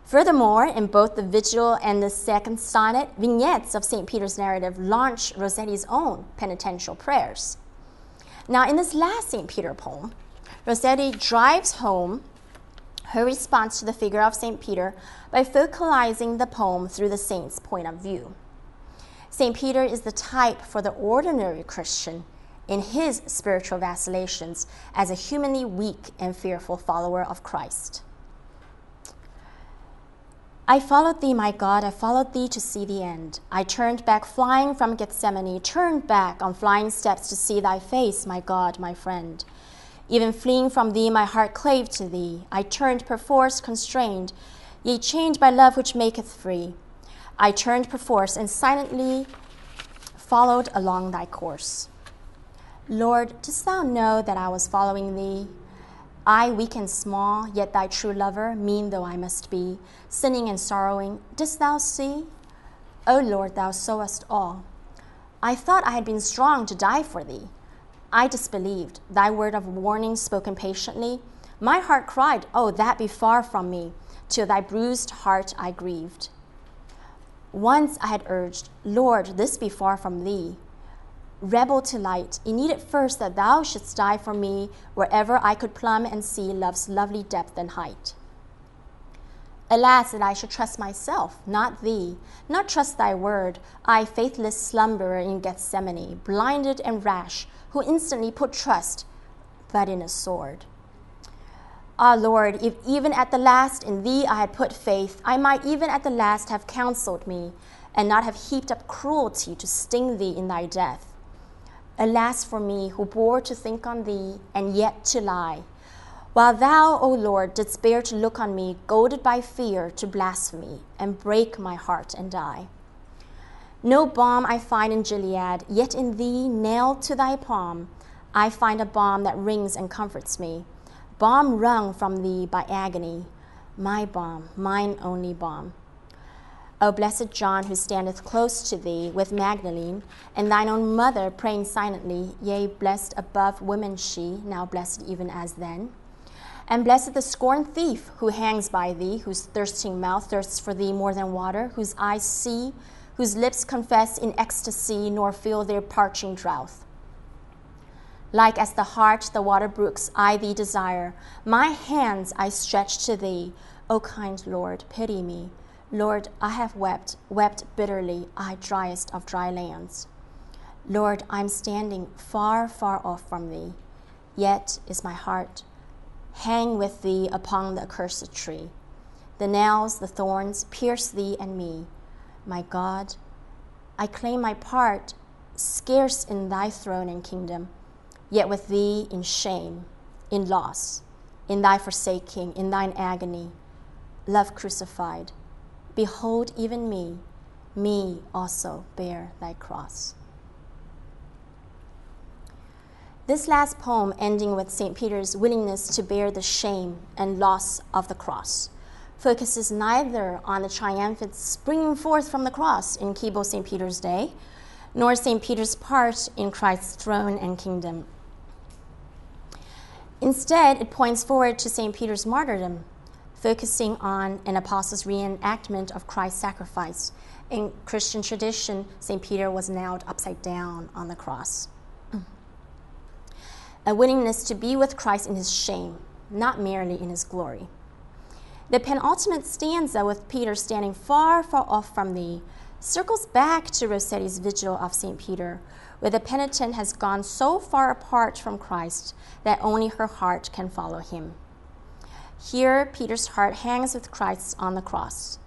Furthermore, in both the Vigil and the second sonnet, vignettes of St. Peter's narrative launch Rossetti's own penitential prayers. Now, in this last St. Peter poem, Rossetti drives home her response to the figure of St. Peter by focalizing the poem through the saint's point of view. St. Peter is the type for the ordinary Christian in his spiritual vacillations as a humanly weak and fearful follower of Christ. I followed thee, my God, I followed thee to see the end. I turned back flying from Gethsemane, turned back on flying steps to see thy face, my God, my friend. Even fleeing from thee, my heart clave to thee. I turned perforce constrained, yea chained by love which maketh free. I turned perforce and silently followed along thy course. Lord, dost thou know that I was following thee? I, weak and small, yet thy true lover, mean though I must be, sinning and sorrowing, dost thou see? O Lord, thou sowest all. I thought I had been strong to die for thee. I disbelieved thy word of warning spoken patiently. My heart cried, oh, that be far from me, till thy bruised heart I grieved. Once I had urged, Lord, this be far from thee. Rebel to light, it needed first that thou shouldst die for me wherever I could plumb and see love's lovely depth and height. Alas, that I should trust myself, not thee, not trust thy word, I, faithless slumberer in Gethsemane, blinded and rash, who instantly put trust but in a sword. Ah, Lord, if even at the last in thee I had put faith, I might even at the last have counseled me, and not have heaped up cruelty to sting thee in thy death. Alas for me, who bore to think on thee, and yet to lie, while thou, O Lord, didst bear to look on me, goaded by fear to blasphemy, and break my heart and die. No balm I find in Gilead, yet in thee, nailed to thy palm, I find a balm that rings and comforts me, balm wrung from thee by agony, my balm, mine only balm. O blessed John, who standeth close to thee with Magdalene, and thine own mother praying silently, yea, blessed above women she, now blessed even as then. And blessed the scorned thief who hangs by thee, whose thirsting mouth thirsts for thee more than water, whose eyes see, whose lips confess in ecstasy, nor feel their parching drought. Like as the heart, the water brooks, I thee desire. My hands I stretch to thee. O kind Lord, pity me. Lord, I have wept, wept bitterly, I driest of dry lands. Lord, I'm standing far, far off from thee. Yet is my heart hang with thee upon the accursed tree. The nails, the thorns, pierce thee and me. My God, I claim my part, scarce in thy throne and kingdom, yet with thee in shame, in loss, in thy forsaking, in thine agony, love crucified. Behold even me, me also bear thy cross. This last poem, ending with St. Peter's willingness to bear the shame and loss of the cross, focuses neither on the triumphant springing forth from the cross in Keble St. Peter's Day, nor St. Peter's part in Christ's throne and kingdom. Instead, it points forward to St. Peter's martyrdom, focusing on an apostle's reenactment of Christ's sacrifice. In Christian tradition, St. Peter was nailed upside down on the cross. A willingness to be with Christ in his shame, not merely in his glory. The penultimate stanza, with Peter standing far, far off from thee, circles back to Rossetti's vigil of St. Peter, where the penitent has gone so far apart from Christ that only her heart can follow him. Here, Peter's heart hangs with Christ on the cross.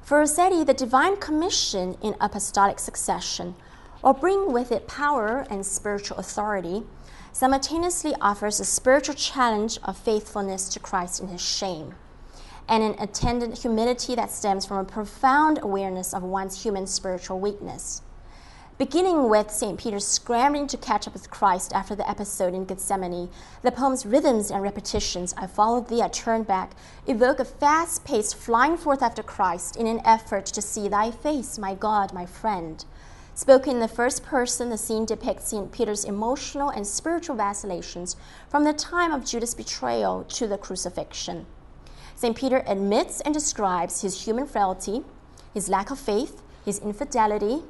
For Rossetti, the divine commission in apostolic succession will bring with it power and spiritual authority, simultaneously offers a spiritual challenge of faithfulness to Christ in his shame, and an attendant humility that stems from a profound awareness of one's human spiritual weakness. Beginning with St. Peter scrambling to catch up with Christ after the episode in Gethsemane, the poem's rhythms and repetitions, I followed thee, I turned back, evoke a fast-paced flying forth after Christ in an effort to see thy face, my God, my friend. Spoken in the first person, the scene depicts St. Peter's emotional and spiritual vacillations from the time of Judas' betrayal to the crucifixion. St. Peter admits and describes his human frailty, his lack of faith, his infidelity.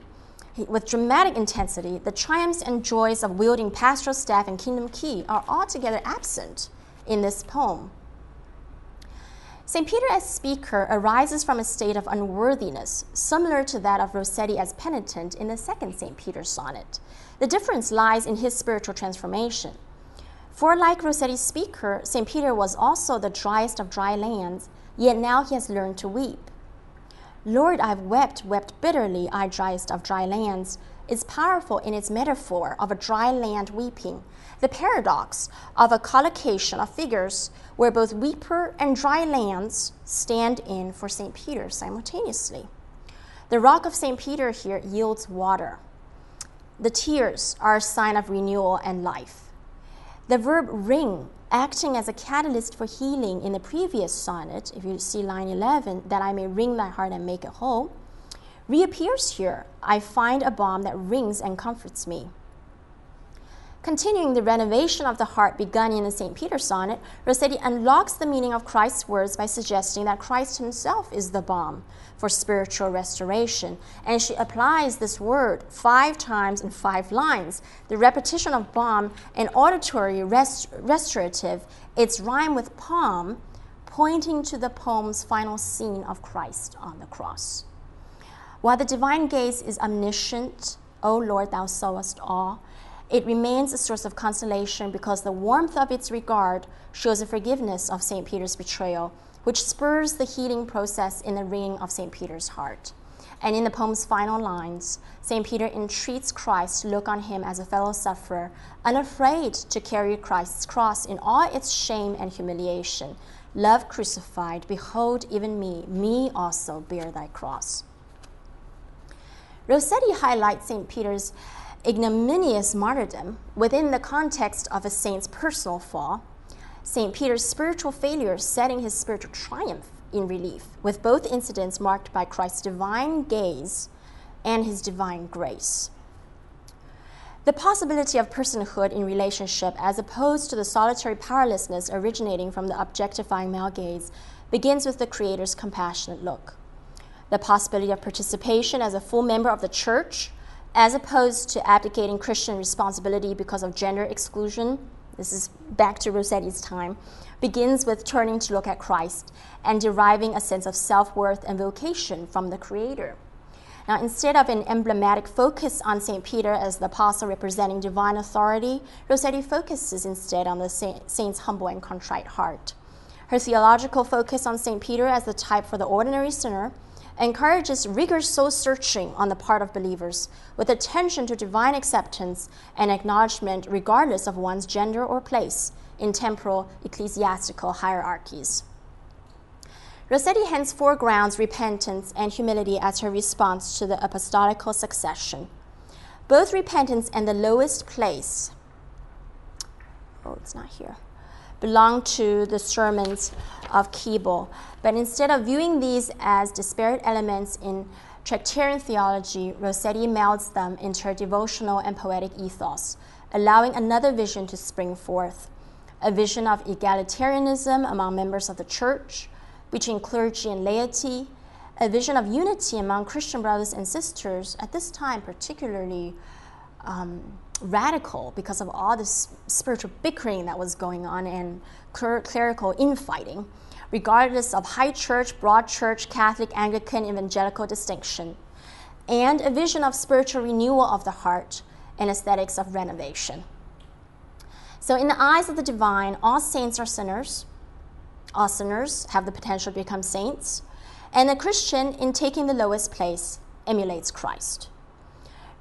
With dramatic intensity, the triumphs and joys of wielding pastoral staff and kingdom key are altogether absent in this poem. St. Peter as speaker arises from a state of unworthiness, similar to that of Rossetti as penitent in the second St. Peter sonnet. The difference lies in his spiritual transformation. For like Rossetti's speaker, St. Peter was also the driest of dry lands, yet now he has learned to weep. Lord, I've wept, wept bitterly, I driest of dry lands, is powerful in its metaphor of a dry land weeping, the paradox of a collocation of figures where both weeper and dry lands stand in for St. Peter simultaneously. The rock of St. Peter here yields water. The tears are a sign of renewal and life. The verb wring, acting as a catalyst for healing in the previous sonnet, if you see line 11, that I may wring thy heart and make it whole, reappears here. I find a balm that wrings and comforts me. Continuing the renovation of the heart begun in the St. Peter sonnet, Rossetti unlocks the meaning of Christ's words by suggesting that Christ himself is the balm for spiritual restoration, and she applies this word 5 times in 5 lines. The repetition of balm and auditory restorative, its rhyme with palm, pointing to the poem's final scene of Christ on the cross. While the divine gaze is omniscient, O Lord, thou sawest all, It remains a source of consolation because the warmth of its regard shows the forgiveness of St. Peter's betrayal, which spurs the healing process in the wringing of St. Peter's heart. And in the poem's final lines, St. Peter entreats Christ to look on him as a fellow sufferer, unafraid to carry Christ's cross in all its shame and humiliation. Love crucified, behold even me also bear thy cross. Rossetti highlights St. Peter's ignominious martyrdom within the context of a saint's personal fall, St. Peter's spiritual failure setting his spiritual triumph in relief, with both incidents marked by Christ's divine gaze and his divine grace. The possibility of personhood in relationship, as opposed to the solitary powerlessness originating from the objectifying male gaze, begins with the Creator's compassionate look. The possibility of participation as a full member of the church, as opposed to abdicating Christian responsibility because of gender exclusion, this is back to Rossetti's time, begins with turning to look at Christ and deriving a sense of self-worth and vocation from the Creator. Now, instead of an emblematic focus on St. Peter as the apostle representing divine authority, Rossetti focuses instead on the saint's humble and contrite heart. Her theological focus on St. Peter as the type for the ordinary sinner encourages rigorous soul-searching on the part of believers, with attention to divine acceptance and acknowledgement regardless of one's gender or place in temporal ecclesiastical hierarchies. Rossetti hence foregrounds repentance and humility as her response to the apostolical succession. Both repentance and the lowest place, belong to the sermons of Keble, but instead of viewing these as disparate elements in Tractarian theology, Rossetti melds them into her devotional and poetic ethos, allowing another vision to spring forth, a vision of egalitarianism among members of the church, between clergy and laity, a vision of unity among Christian brothers and sisters, at this time particularly radical because of all this spiritual bickering that was going on and clerical infighting, regardless of high church, broad church, Catholic, Anglican, evangelical distinction, and a vision of spiritual renewal of the heart and aesthetics of renovation. So in the eyes of the divine, all saints are sinners. All sinners have the potential to become saints, and the Christian, in taking the lowest place, emulates Christ.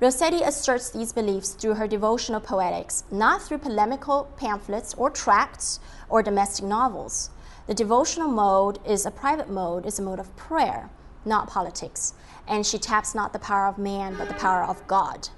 Rossetti asserts these beliefs through her devotional poetics, not through polemical pamphlets or tracts or domestic novels. The devotional mode is a private mode, is a mode of prayer, not politics, and she taps not the power of man, but the power of God.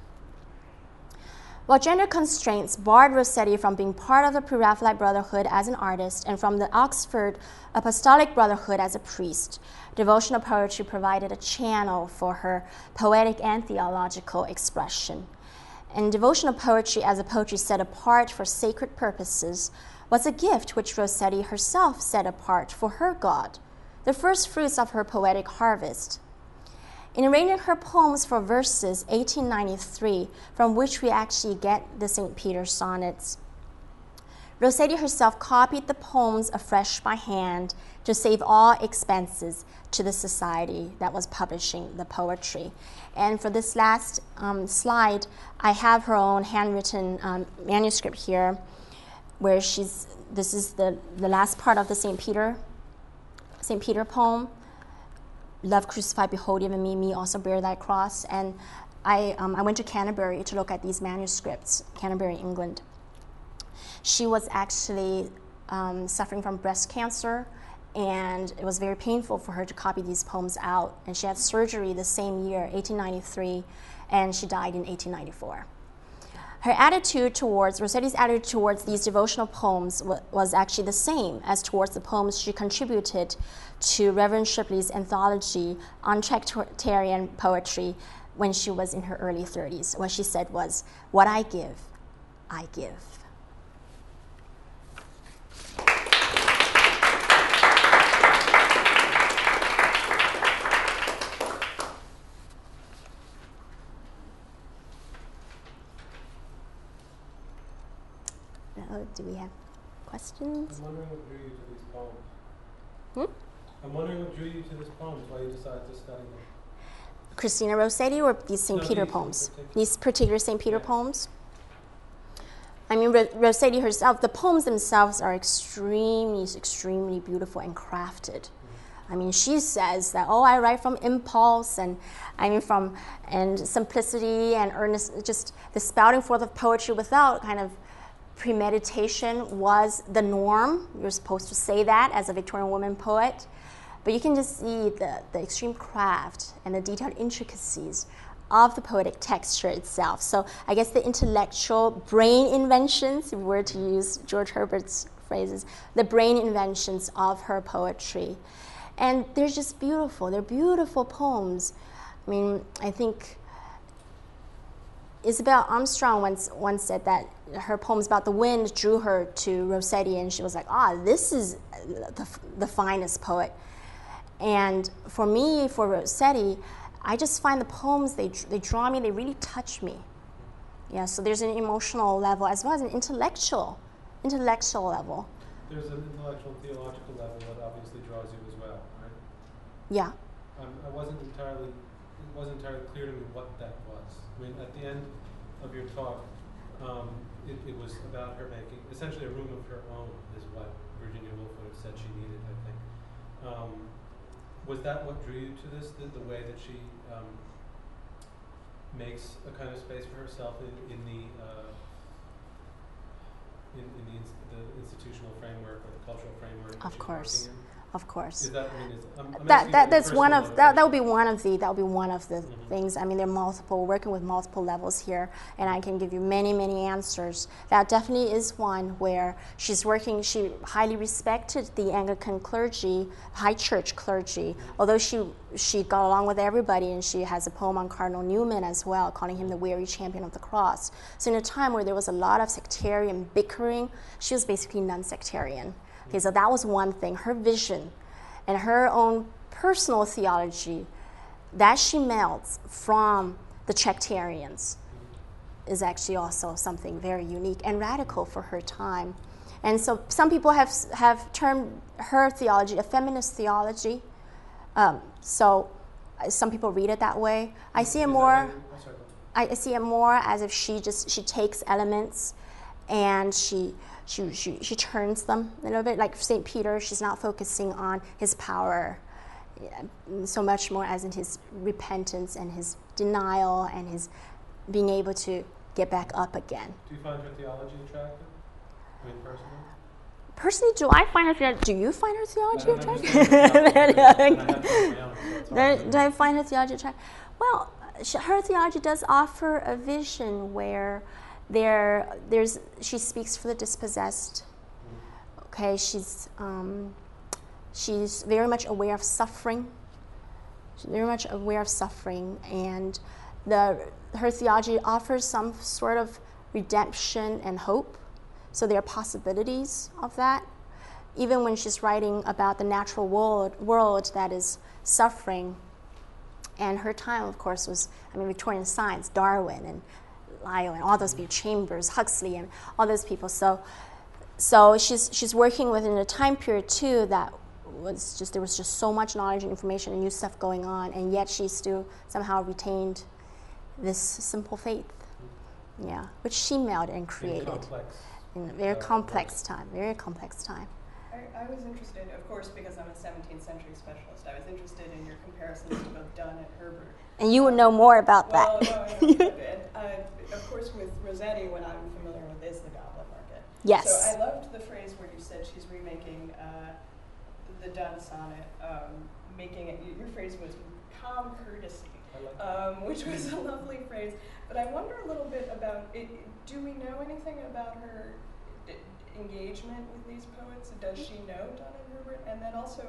While gender constraints barred Rossetti from being part of the Pre-Raphaelite Brotherhood as an artist and from the Oxford Apostolic Brotherhood as a priest, devotional poetry provided a channel for her poetic and theological expression. And devotional poetry as a poetry set apart for sacred purposes was a gift which Rossetti herself set apart for her God, the first fruits of her poetic harvest. In arranging her poems for verses, 1893, from which we actually get the St. Peter sonnets, Rossetti herself copied the poems afresh by hand to save all expenses to the society that was publishing the poetry. And for this last slide, I have her own handwritten manuscript here, where this is the last part of the St. Peter poem. Love crucified, behold even me also bear thy cross. And I went to Canterbury to look at these manuscripts, Canterbury, England. She was actually suffering from breast cancer, and it was very painful for her to copy these poems out. And she had surgery the same year, 1893, and she died in 1894. Rossetti's attitude towards these devotional poems was actually the same as towards the poems she contributed to Reverend Shipley's anthology on Tractarian poetry when she was in her early 30s. What she said was, "What I give, I give." Do we have questions? I'm wondering what drew you to these poems. I'm wondering what drew you to these poems, why you decided to study them. Christina Rossetti or these St. Peter poems? These particular St. Peter poems? I mean, Rossetti herself, the poems themselves are extremely, extremely beautiful and crafted. I mean, she says that, oh, I write from impulse and simplicity and earnest, just the spouting forth of poetry without kind of premeditation was the norm. You're supposed to say that as a Victorian woman poet. But you can just see the extreme craft and the detailed intricacies of the poetic texture itself. So I guess the intellectual brain inventions, if we were to use George Herbert's phrases, the brain inventions of her poetry. And they're just beautiful. They're beautiful poems. I mean, I think Isabel Armstrong once said that her poems about the wind drew her to Rossetti, and she was like, this is the finest poet. And for me, for Rossetti, I just find the poems, they draw me, they really touch me. Yeah, so there's an emotional level as well as an intellectual level. There's an intellectual and theological level that obviously draws you as well, right? Yeah. It wasn't entirely clear to me what that was. I mean, at the end of your talk, it was about her making essentially a room of her own, is what Virginia Woolf would have said she needed, I think. Was that what drew you to this, the way that she makes a kind of space for herself in the institutional framework or the cultural framework? Of course. Of course. Is that, that's one of that would be one of the things. I mean, there are multiple, working with multiple levels here, and I can give you many answers. That definitely is one where she's working. She highly respected the Anglican clergy, high church clergy, although she got along with everybody, and she has a poem on Cardinal Newman as well, calling him the weary champion of the cross. So in a time where there was a lot of sectarian bickering, she was basically non-sectarian. Okay, so that was one thing. Her vision and her own personal theology that she melds from the Tractarians is actually also something very unique and radical for her time. And so some people have termed her theology a feminist theology. So some people read it that way. I see it more as if she takes elements and she turns them a little bit. Like St. Peter, she's not focusing on his power so much more as in his repentance and his denial and his being able to get back up again. Do you find her theology attractive? I mean, personally? Personally, do I find her theology? Do you find her theology attractive? Do I find her theology attractive? Well, her theology does offer a vision where she speaks for the dispossessed. Okay, she's very much aware of suffering. She's very much aware of suffering, and her theology offers some sort of redemption and hope. So there are possibilities of that. Even when she's writing about the natural world that is suffering, and her time, of course, was Victorian science, Darwin and Lyell and all those people, Chambers, Huxley, and all those people. So she's working within a time period too that was there was just so much knowledge and information and new stuff going on, and yet she still somehow retained this simple faith, which she melded and created in a very complex time. I was interested, of course, because I'm a 17th century specialist. I was interested in your comparisons to both Donne and Herbert. And you would know more about that. Well, no, I know a bit. Of course, with Rossetti, what I'm familiar with is the Goblin Market. Yes. So I loved the phrase where you said she's remaking the Donne sonnet, making it. Your phrase was calm courtesy, which was a lovely phrase. But I wonder a little bit about it. Do we know anything about her engagement with these poets? Does she know Donne and Herbert? And then also,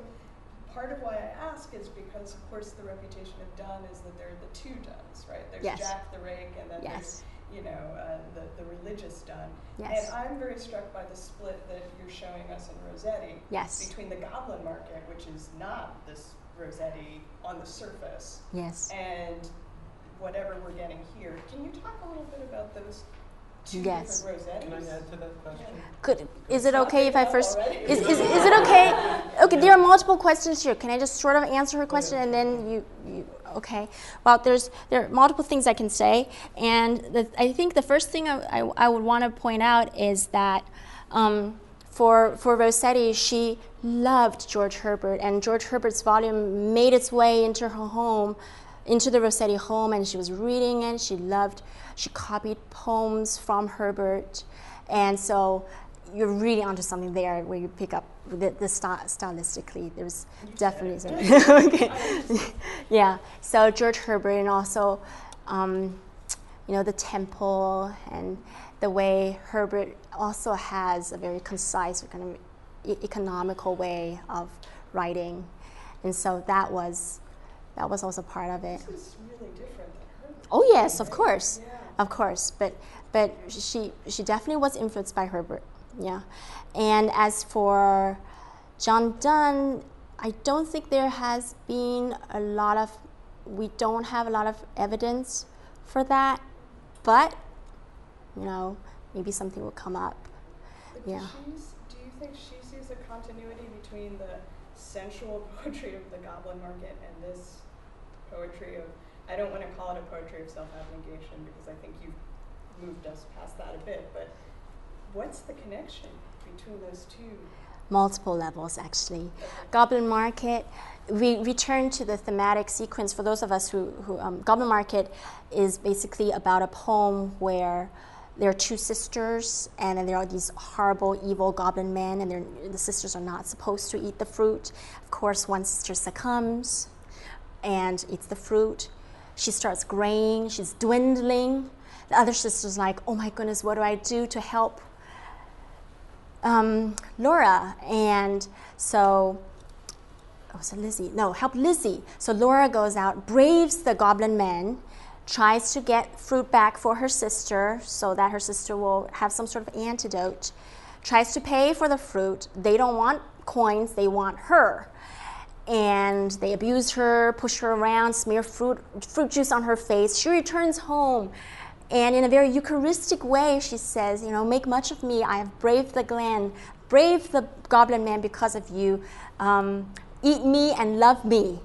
part of why I ask is because, of course, the reputation of Donne is that there are the two Donnes, right? There's Jack the Rake, and then there's, the religious Donne. Yes. And I'm very struck by the split that you're showing us in Rossetti between the Goblin Market, which is not this Rossetti on the surface, and whatever we're getting here. Can you talk a little bit about those two different Rossettis? Can I add to that question? Good. Is it okay if I first? Is it okay? Okay, there are multiple questions here. Can I just sort of answer her question and then you? Okay. Well, there are multiple things I can say, and I think the first thing I would want to point out is that for Rossetti, she loved George Herbert, and George Herbert's volume made its way into her home, into the Rossetti home, and she was reading it. She copied poems from Herbert, and so you're really onto something there where you pick up the stylistically. There's definitely something. Okay. Yeah. So George Herbert, and also, the temple, and the way Herbert also has a very concise, kind of economical way of writing, and so that was also part of it. This is really different than Herbert. Oh yes, of course, yeah. Of course. But she definitely was influenced by Herbert. Yeah. And as for John Donne, I don't think there has been we don't have a lot of evidence for that, but maybe something will come up. But Yeah. do you think she sees a continuity between the sensual poetry of the Goblin Market and this poetry of, I don't want to call it a poetry of self-abnegation because I think you've moved us past that a bit, but what's the connection between those two? Multiple levels, actually. Goblin Market, we return to the thematic sequence. For those of us who Goblin Market is basically about a poem where there are two sisters, and then there are these horrible, evil goblin men, and the sisters are not supposed to eat the fruit. Of course, one sister succumbs and eats the fruit. She starts graying, she's dwindling. The other sister's like, oh my goodness, what do I do to help Laura? And so, Lizzie. No, help Lizzie. So Laura goes out, braves the goblin men, tries to get fruit back for her sister so that her sister will have some sort of antidote, tries to pay for the fruit. They don't want coins, they want her. And they abuse her, push her around, smear fruit juice on her face. She returns home, and in a very Eucharistic way, she says, make much of me. I have braved the glen, braved the goblin man because of you. Eat me and love me.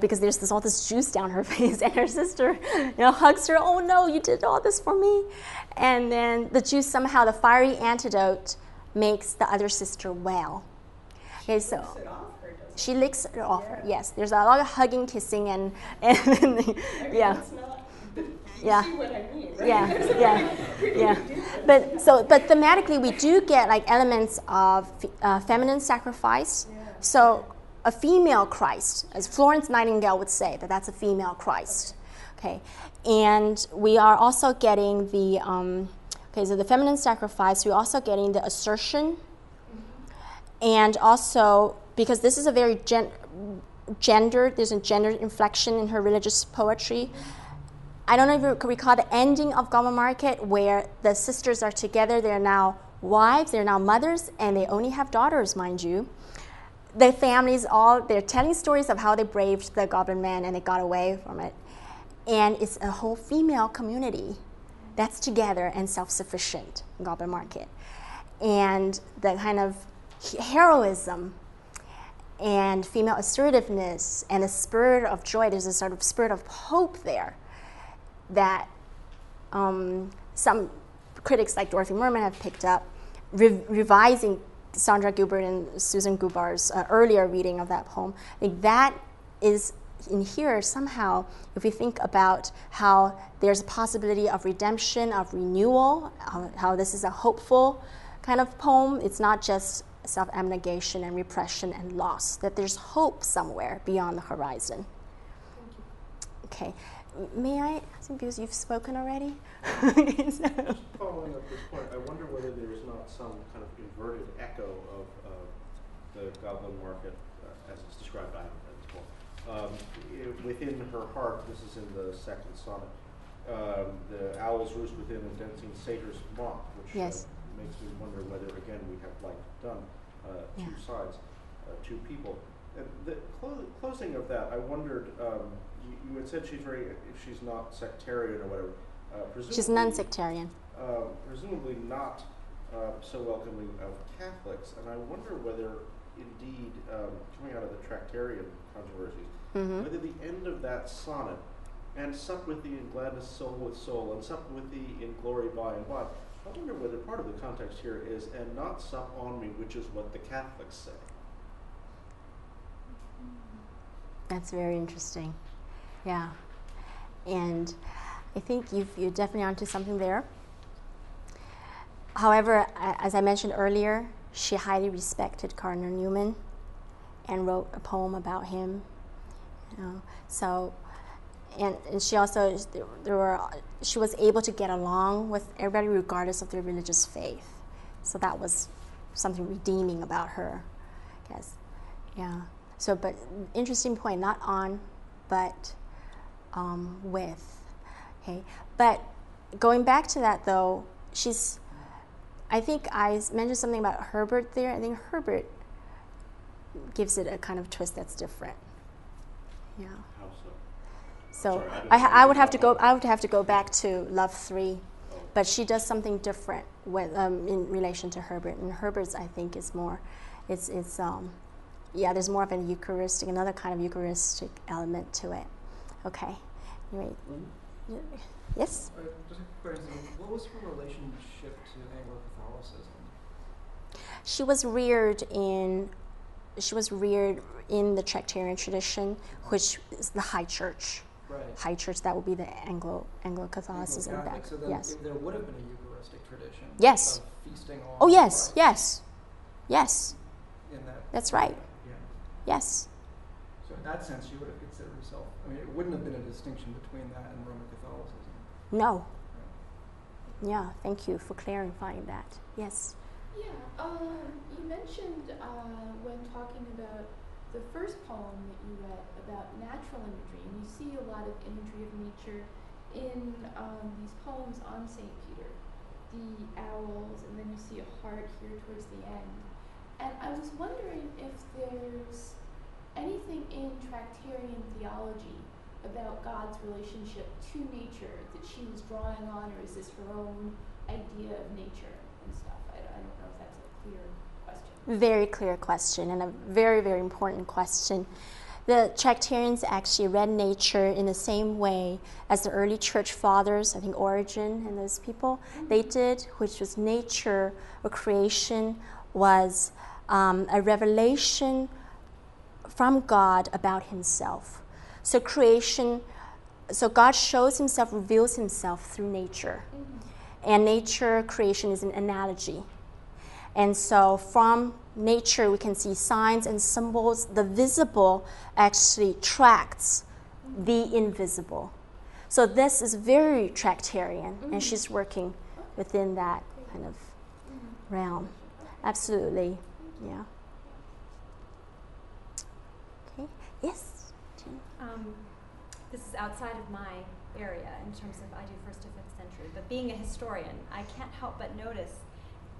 Because there's all this juice down her face, and her sister, hugs her. Oh no, you did all this for me. And then the juice somehow, the fiery antidote, makes the other sister well. Okay, so she licks it off her. Yes, there's a lot of hugging, kissing, and yeah. It's not, Yeah. you see what I mean, right? Yeah. But thematically, we do get elements of feminine sacrifice. Yeah. So a female Christ, as Florence Nightingale would say, that's a female Christ. Okay, and we are also getting so the feminine sacrifice. We're also getting the assertion, and also because this is a very gendered. There's a gendered inflection in her religious poetry. I don't know if you can recall the ending of Goblin Market, where the sisters are together. They're now wives, they're now mothers, and they only have daughters, mind you. The families they're telling stories of how they braved the goblin man and they got away from it. And it's a whole female community that's together and self-sufficient in Goblin Market. And the kind of heroism and female assertiveness and a spirit of joy, there's a sort of spirit of hope there that some critics like Dorothy Merman have picked up, revising Sandra Gilbert and Susan Gubar's earlier reading of that poem. I think that is in here somehow, if we think about how there's a possibility of redemption, of renewal, how this is a hopeful kind of poem. It's not just self-abnegation and repression and loss, that there's hope somewhere beyond the horizon. Okay. May I, because you've spoken already? Just following up this point, I wonder whether there's not some kind of inverted echo of the Goblin Market as it's described by this poem. Within her heart, this is in the second sonnet, the owls roost within a dancing satyrs mock, which yes. Makes me wonder whether, again, we have done two sides, two people. And the closing of that, I wondered, you had said she's not sectarian or whatever. She's non-sectarian. Presumably not so welcoming of Catholics, and I wonder whether, indeed, coming out of the Tractarian controversies, whether the end of that sonnet, and sup with thee in gladness soul with soul, and sup with thee in glory by and by, I wonder whether part of the context here is, and not sup on me, which is what the Catholics say. That's very interesting. Yeah. And I think you're definitely onto something there. However, as I mentioned earlier, she highly respected Cardinal Newman and wrote a poem about him. So, and she also, she was able to get along with everybody regardless of their religious faith. So that was something redeeming about her, I guess. Yeah. So, but interesting point, not on, but with. Okay. But going back to that though, I think I mentioned something about Herbert there. I think Herbert gives it a kind of twist that's different. Yeah. How so? So Sorry, I would have to go back to Love 3, but she does something different with in relation to Herbert. And Herbert's, I think, is more, there's more of another kind of Eucharistic element to it. Okay. Anyway. Yes? Just a quick question. What was her relationship to Anglo-Catholicism? She was reared in the Tractarian tradition, which is the High Church. Right. High Church, that would be the Anglo-Catholicism back. So then yes. there would have been a Eucharistic tradition. Yes. Of feasting on. Oh yes, Christ. yes. In that. That's right. Yeah. Yes. So in that sense, she would have considered herself. I mean, it wouldn't have been a distinction between that and Roman Catholicism. No. Yeah. Thank you for clarifying that. Yes. Yeah. You mentioned when talking about the first poem that you read about natural imagery, and you see a lot of imagery of nature in these poems on St. Peter, the owls, and then you see a heart here towards the end. And I was wondering if there's anything in Tractarian theology about God's relationship to nature that she was drawing on, or is this her own idea of nature and stuff? I don't know if that's a clear question. Very clear question, and a very, very important question. The Tractarians actually read nature in the same way as the early church fathers, I think Origen and those people, they did, which was nature or creation was a revelation from God about himself. So God shows himself, reveals himself through nature. And nature, creation is an analogy. And so from nature, we can see signs and symbols. The visible actually tracts the invisible. So this is very Tractarian, and she's working within that kind of realm. Absolutely, yeah. Okay, yes? This is outside of my area in terms of I do 1st to 5th century, but being a historian, I can't help but notice,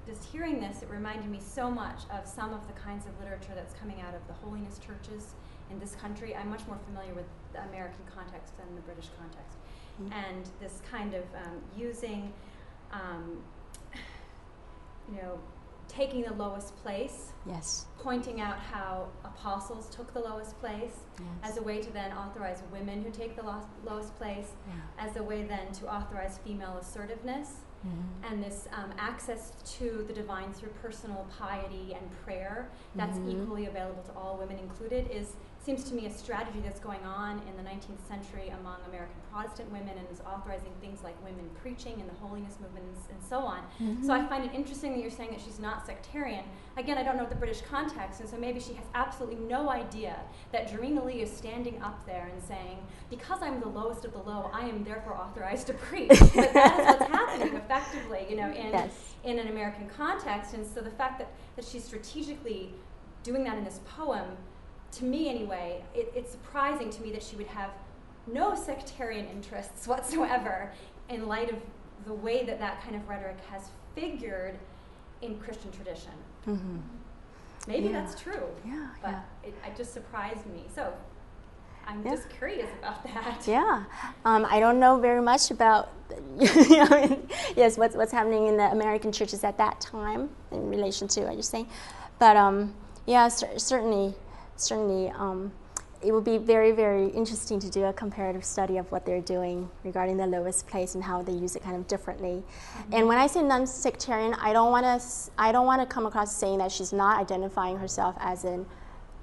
just hearing this, it reminded me so much of some of the kinds of literature that's coming out of the holiness churches in this country. I'm much more familiar with the American context than the British context. And this kind of using, taking the lowest place, Yes. pointing out how apostles took the lowest place, Yes. as a way to then authorize women who take the lowest place, as a way then to authorize female assertiveness, and this access to the divine through personal piety and prayer that's equally available to all, women included, seems to me a strategy that's going on in the 19th century among American Protestant women, and is authorizing things like women preaching and the holiness movement and so on. So I find it interesting that you're saying that she's not sectarian. Again, I don't know the British context, and so maybe she has absolutely no idea that Jarena Lee is standing up there and saying, because I'm the lowest of the low, I am therefore authorized to preach. But that is what's happening effectively, in an American context. And so the fact that she's strategically doing that in this poem, to me anyway, it's surprising to me that she would have no sectarian interests whatsoever in light of the way that kind of rhetoric has figured in Christian tradition. Maybe that's true, but it just surprised me. So I'm just curious about that. Yeah, I don't know very much about what's happening in the American churches at that time in relation to what you're saying, but certainly, it would be very, very interesting to do a comparative study of what they're doing regarding the lowest place and how they use it kind of differently. And when I say non-sectarian, I don't want to come across saying that she's not identifying herself as an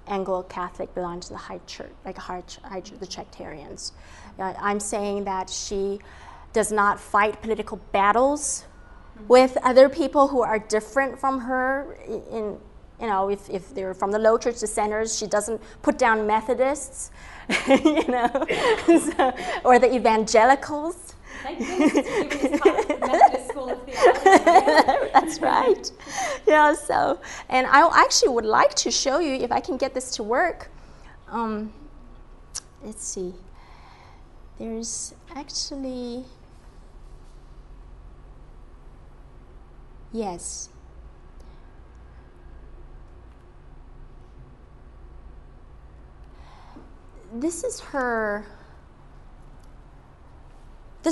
Anglo-Catholic belonging to the High Church, like the Tractarians. I'm saying that she does not fight political battles with other people who are different from her. If they're from the low church dissenters, she doesn't put down Methodists, or the evangelicals. Thank goodness it's giving us the Methodist School of Theology. That's right. And I actually would like to show you, if I can get this to work. Let's see. There's actually, yes. This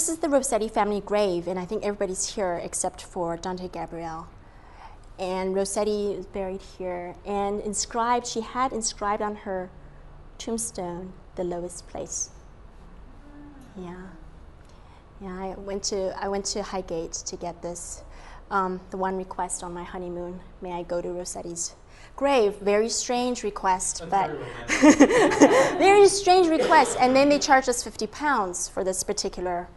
is the Rossetti family grave, and I think everybody's here except for Dante Gabriel. And Rossetti is buried here, and she had inscribed on her tombstone, the lowest place. Yeah. I went to Highgate to get this. The one request on my honeymoon, may I go to Rossetti's grave. Very strange request, That's but very strange request. And then they charged us £50 for this particular.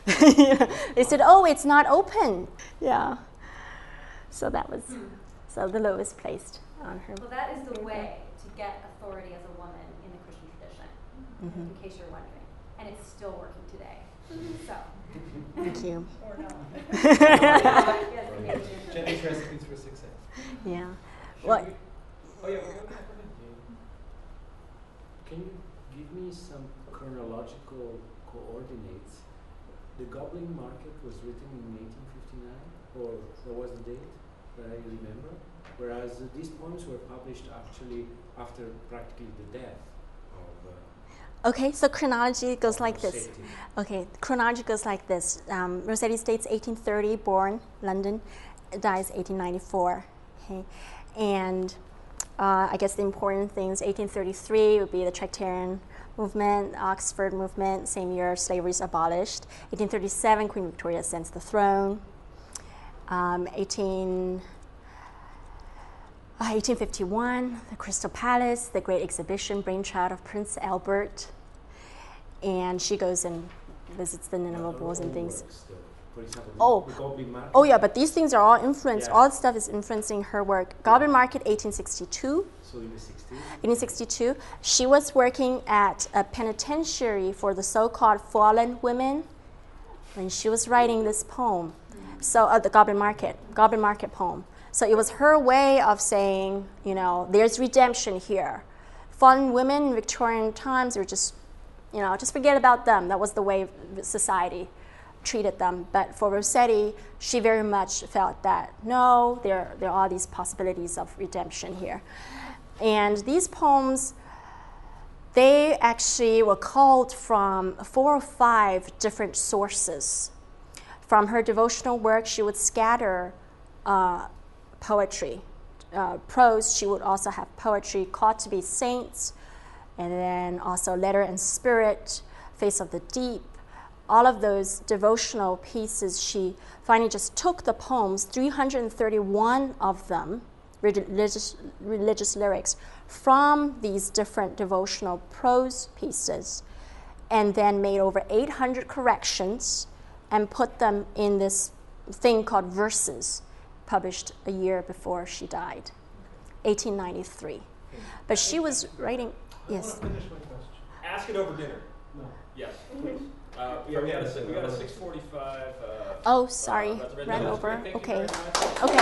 They said, "Oh, it's not open." Yeah. So that was the lowest placed on her. Well, that is the way to get authority as a woman in the Christian tradition, in case you're wondering, and it's still working today. So. Thank you. Or not. Jenny's recipes for success. Yeah. What? Can you give me some chronological coordinates? The Goblin Market was written in 1859, or what was the date that I remember? Whereas these poems were published actually after practically the death of. Okay, so chronology goes like this. Okay, chronology goes like this. Rossetti states 1830, born, London, dies 1894. Okay, and I guess the important things, 1833 would be the Tractarian movement, Oxford movement, same year slavery is abolished. 1837, Queen Victoria ascends the throne. 1851, the Crystal Palace, the Great Exhibition, brainchild of Prince Albert. And she goes and visits the Nineveh bulls and things. For example, Oh. the Goblin Market. Oh yeah, but these things are all influenced. Yeah. All this stuff is influencing her work. Goblin Market, 1862. So in the 60s? 1862. She was working at a penitentiary for the so-called fallen women when she was writing this poem. So the Goblin Market poem. So it was her way of saying, there's redemption here. Fallen women in Victorian times were just forget about them. That was the way society treated them. But for Rossetti, she very much felt that, no, there are all these possibilities of redemption here. And these poems, they actually were culled from 4 or 5 different sources. From her devotional work, she would scatter poetry. Prose, she would also have poetry called to be saints, and then also Letter and Spirit, Face of the Deep. All of those devotional pieces, she finally just took the poems, 331 of them, religious lyrics, from these different devotional prose pieces, and then made over 800 corrections and put them in this thing called Verses, published a year before she died, 1893. But she was writing, yes. I want to finish my question. Ask it over dinner. No. Yes, please. We got a 6:45. Oh, sorry, red ran light. over. Thank you Okay. very much. Okay.